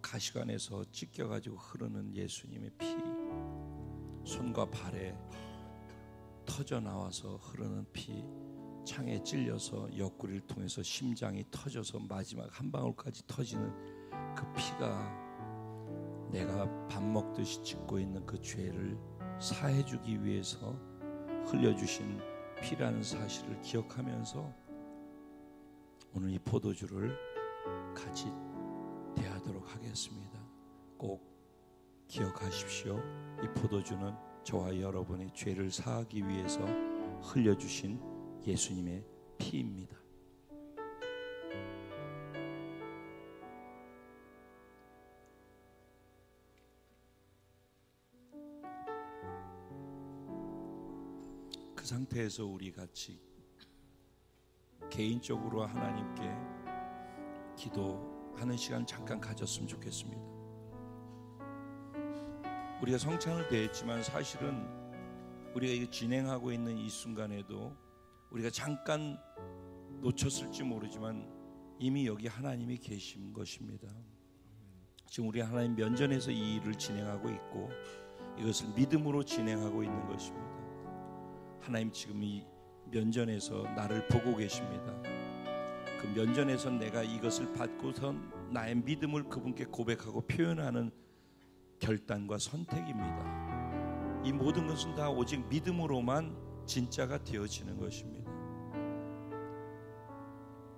가시관에서 찢겨가지고 흐르는 예수님의 피, 손과 발에 터져 나와서 흐르는 피, 창에 찔려서 옆구리를 통해서 심장이 터져서 마지막 한 방울까지 터지는 그 피가 내가 밥 먹듯이 찢고 있는 그 죄를 사해주기 위해서 흘려주신 피라는 사실을 기억하면서 오늘 이 포도주를 같이 대하도록 하겠습니다. 꼭 기억하십시오. 이 포도주는 저와 여러분의 죄를 사하기 위해서 흘려주신 예수님의 피입니다. 그 상태에서 우리 같이 개인적으로 하나님께 기도하는 시간 잠깐 가졌으면 좋겠습니다. 우리가 성찬을 대했지만 사실은 우리가 이거 진행하고 있는 이 순간에도 우리가 잠깐 놓쳤을지 모르지만 이미 여기 하나님이 계신 것입니다. 지금 우리 하나님 면전에서 이 일을 진행하고 있고 이것을 믿음으로 진행하고 있는 것입니다. 하나님 지금 이 면전에서 나를 보고 계십니다. 그 면전에서 내가 이것을 받고서 나의 믿음을 그분께 고백하고 표현하는 결단과 선택입니다. 이 모든 것은 다 오직 믿음으로만 진짜가 되어지는 것입니다.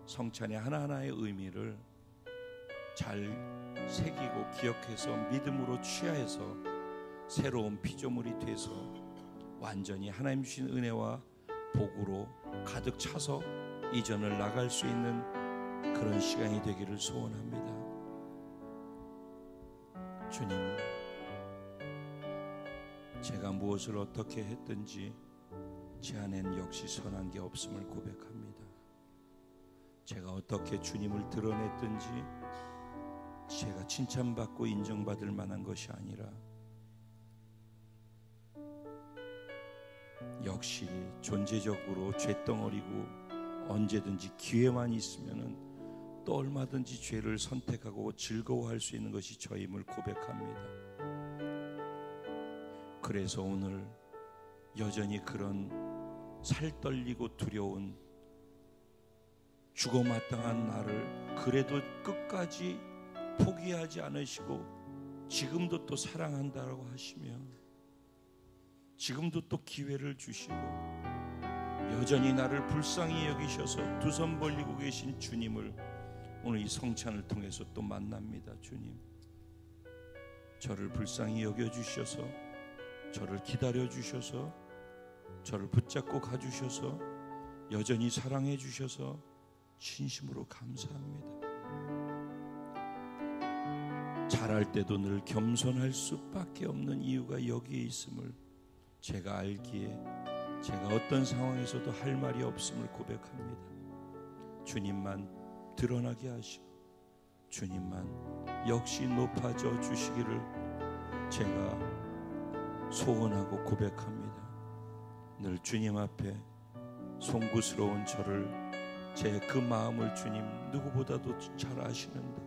성찬의 하나하나의 의미를 잘 새기고 기억해서 믿음으로 취하여서 새로운 피조물이 돼서 완전히 하나님 주신 은혜와 복으로 가득 차서 이전을 나갈 수 있는 그런 시간이 되기를 소원합니다. 주님, 제가 무엇을 어떻게 했든지 제 안엔 역시 선한 게 없음을 고백합니다. 제가 어떻게 주님을 드러냈든지 제가 칭찬받고 인정받을 만한 것이 아니라 역시 존재적으로 죄덩어리고 언제든지 기회만 있으면은 또 얼마든지 죄를 선택하고 즐거워할 수 있는 것이 저임을 고백합니다. 그래서 오늘 여전히 그런 살떨리고 두려운 죽어마땅한 나를 그래도 끝까지 포기하지 않으시고 지금도 또 사랑한다라고 하시며 지금도 또 기회를 주시고 여전히 나를 불쌍히 여기셔서 두 손 벌리고 계신 주님을 오늘 이 성찬을 통해서 또 만납니다. 주님, 저를 불쌍히 여겨주셔서 저를 기다려 주셔서 저를 붙잡고 가주셔서 여전히 사랑해 주셔서 진심으로 감사합니다. 잘할 때도 늘 겸손할 수밖에 없는 이유가 여기에 있음을 제가 알기에 제가 어떤 상황에서도 할 말이 없음을 고백합니다. 주님만 드러나게 하시고 주님만 역시 높아져 주시기를 제가 소원하고 고백합니다. 늘 주님 앞에 송구스러운 저를, 제 그 마음을 주님 누구보다도 잘 아시는데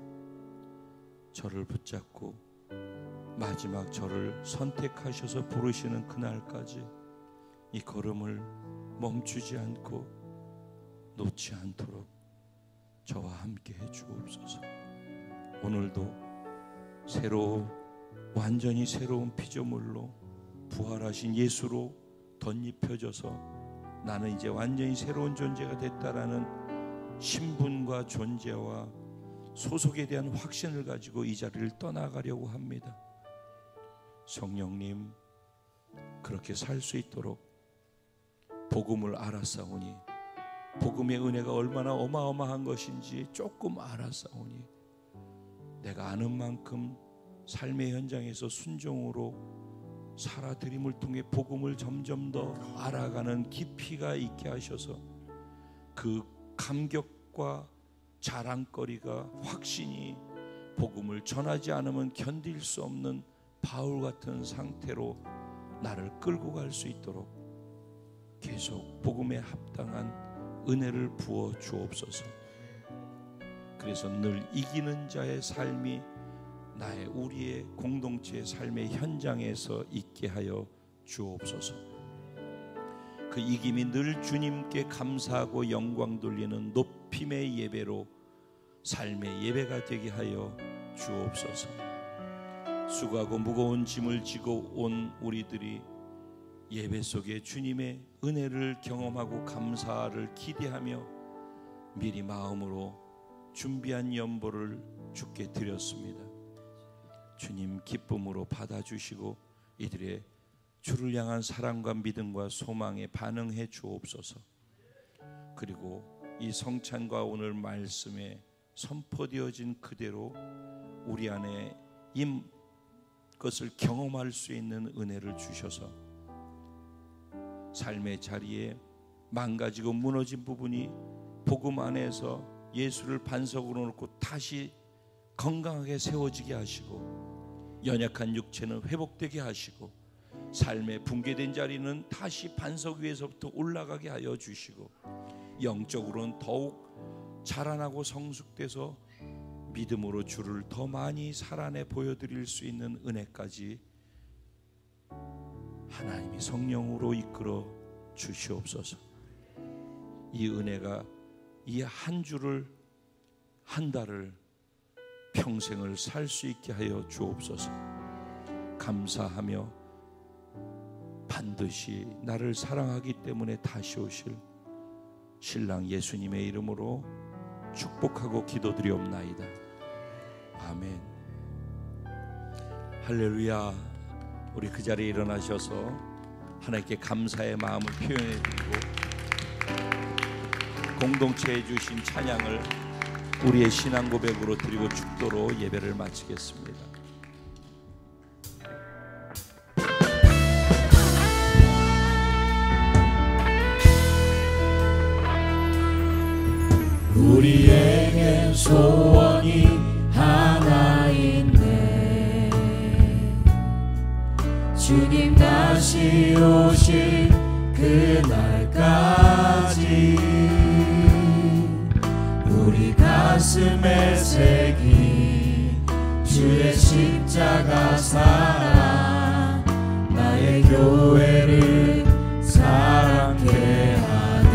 저를 붙잡고 마지막 저를 선택하셔서 부르시는 그날까지 이 걸음을 멈추지 않고 놓지 않도록 저와 함께 해 주옵소서. 오늘도 완전히 새로운 피조물로 부활하신 예수로 덧입혀져서 나는 이제 완전히 새로운 존재가 됐다라는 신분과 존재와 소속에 대한 확신을 가지고 이 자리를 떠나가려고 합니다. 성령님, 그렇게 살 수 있도록 복음을 알았사오니, 복음의 은혜가 얼마나 어마어마한 것인지 조금 알았사오니, 내가 아는 만큼 삶의 현장에서 순종으로 살아드림을 통해 복음을 점점 더 알아가는 깊이가 있게 하셔서 그 감격과 자랑거리가, 확신이 복음을 전하지 않으면 견딜 수 없는 바울 같은 상태로 나를 끌고 갈 수 있도록 계속 복음에 합당한 은혜를 부어 주옵소서. 그래서 늘 이기는 자의 삶이 우리의 공동체의 삶의 현장에서 있게 하여 주옵소서. 그 이김이 늘 주님께 감사하고 영광 돌리는 높임의 예배로 삶의 예배가 되게 하여 주옵소서. 수고하고 무거운 짐을 지고 온 우리들이 예배 속에 주님의 은혜를 경험하고 감사를 기대하며 미리 마음으로 준비한 연보를 주께 드렸습니다. 주님 기쁨으로 받아주시고 이들의 주를 향한 사랑과 믿음과 소망에 반응해 주옵소서. 그리고 이 성찬과 오늘 말씀에 선포되어진 그대로 우리 안에 이 것을 경험할 수 있는 은혜를 주셔서 삶의 자리에 망가지고 무너진 부분이 복음 안에서 예수를 반석으로 놓고 다시 건강하게 세워지게 하시고, 연약한 육체는 회복되게 하시고, 삶의 붕괴된 자리는 다시 반석 위에서부터 올라가게 하여 주시고, 영적으로는 더욱 자라나고 성숙돼서 믿음으로 주를 더 많이 살아내 보여드릴 수 있는 은혜까지 하나님이 성령으로 이끌어 주시옵소서. 이 은혜가 이 한 주를, 한 달을, 평생을 살 수 있게 하여 주옵소서. 감사하며 반드시 나를 사랑하기 때문에 다시 오실 신랑 예수님의 이름으로 축복하고 기도드리옵나이다. 아멘. 할렐루야. 우리 그 자리에 일어나셔서 하나님께 감사의 마음을 표현해드리고 공동체에 주신 찬양을 우리의 신앙 고백으로 드리고 축도로 예배를 마치겠습니다. 우리에겐 소원이 하나 있네. 주님 다시 오실 그날까지 우리 가슴에 새긴 주의 십자가 사랑, 나의 교회를 사랑케 하네.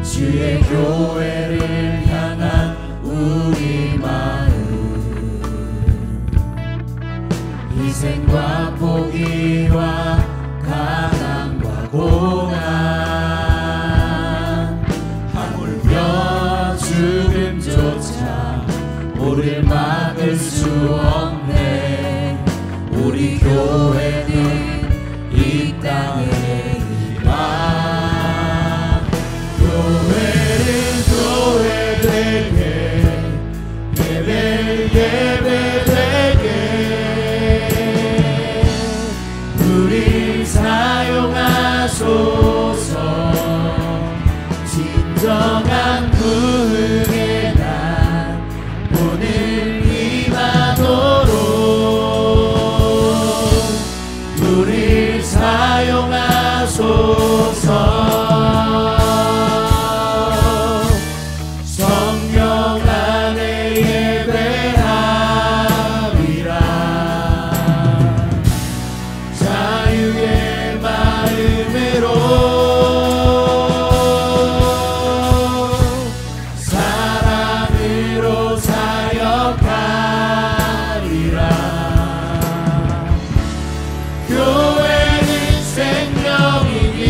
주의 교회를 향한 우리 마음, 희생과 포기와 가난과 고난, 하물며 죽음조차 우릴 막을 수 없네. 우리 교회는 이 땅의 희망. 교회는 교회되게, 예배는 예배되게 우릴 사용하소서. 진정한 구원에 성령 안에 예배하리라. 자유의 마음으로 사랑으로 사역하리라. 교회는 생명이니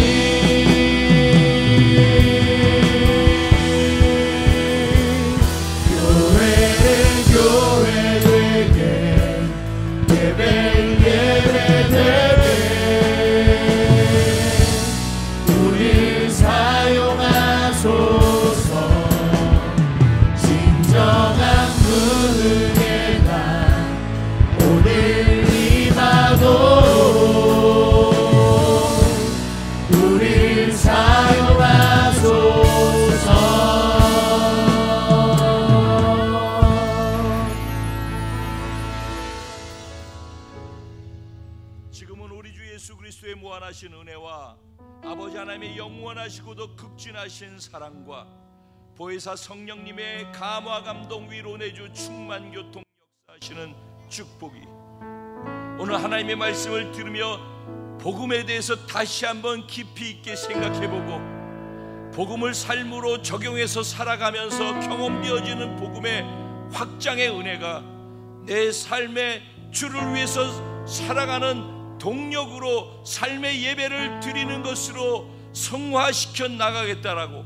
지금은 우리 주 예수 그리스도의 무한하신 은혜와 아버지 하나님의 영원하시고도 극진하신 사랑과 보혜사 성령님의 감화 감동 위로 내주 충만 교통 역사하시는 축복이 오늘 하나님의 말씀을 들으며 복음에 대해서 다시 한번 깊이 있게 생각해보고 복음을 삶으로 적용해서 살아가면서 경험되어지는 복음의 확장의 은혜가 내 삶의 주를 위해서 살아가는 동력으로 삶의 예배를 드리는 것으로 성화시켜 나가겠다라고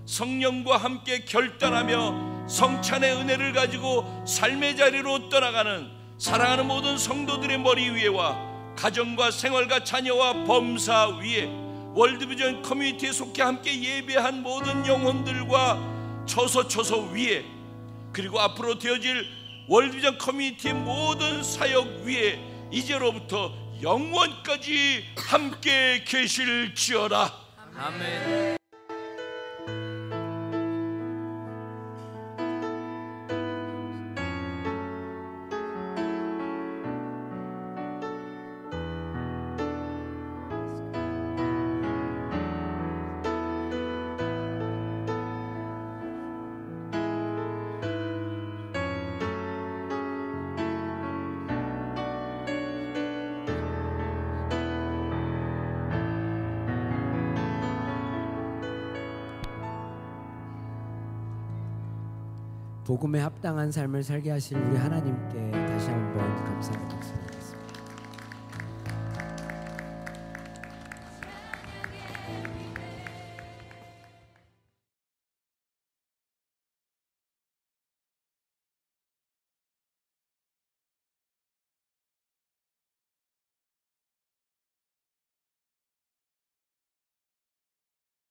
성령과 함께 결단하며 성찬의 은혜를 가지고 삶의 자리로 떠나가는 사랑하는 모든 성도들의 머리 위에와 가정과 생활과 자녀와 범사 위에 월드비전 커뮤니티에 속해 함께 예배한 모든 영혼들과 처소 위에 그리고 앞으로 되어질 월드비전 커뮤니티의 모든 사역 위에 이제로부터 영원까지 함께 계실지어다. 아멘. 복음에 합당한 삶을 살게 하실 우리 하나님께 다시 한번 감사드립니다.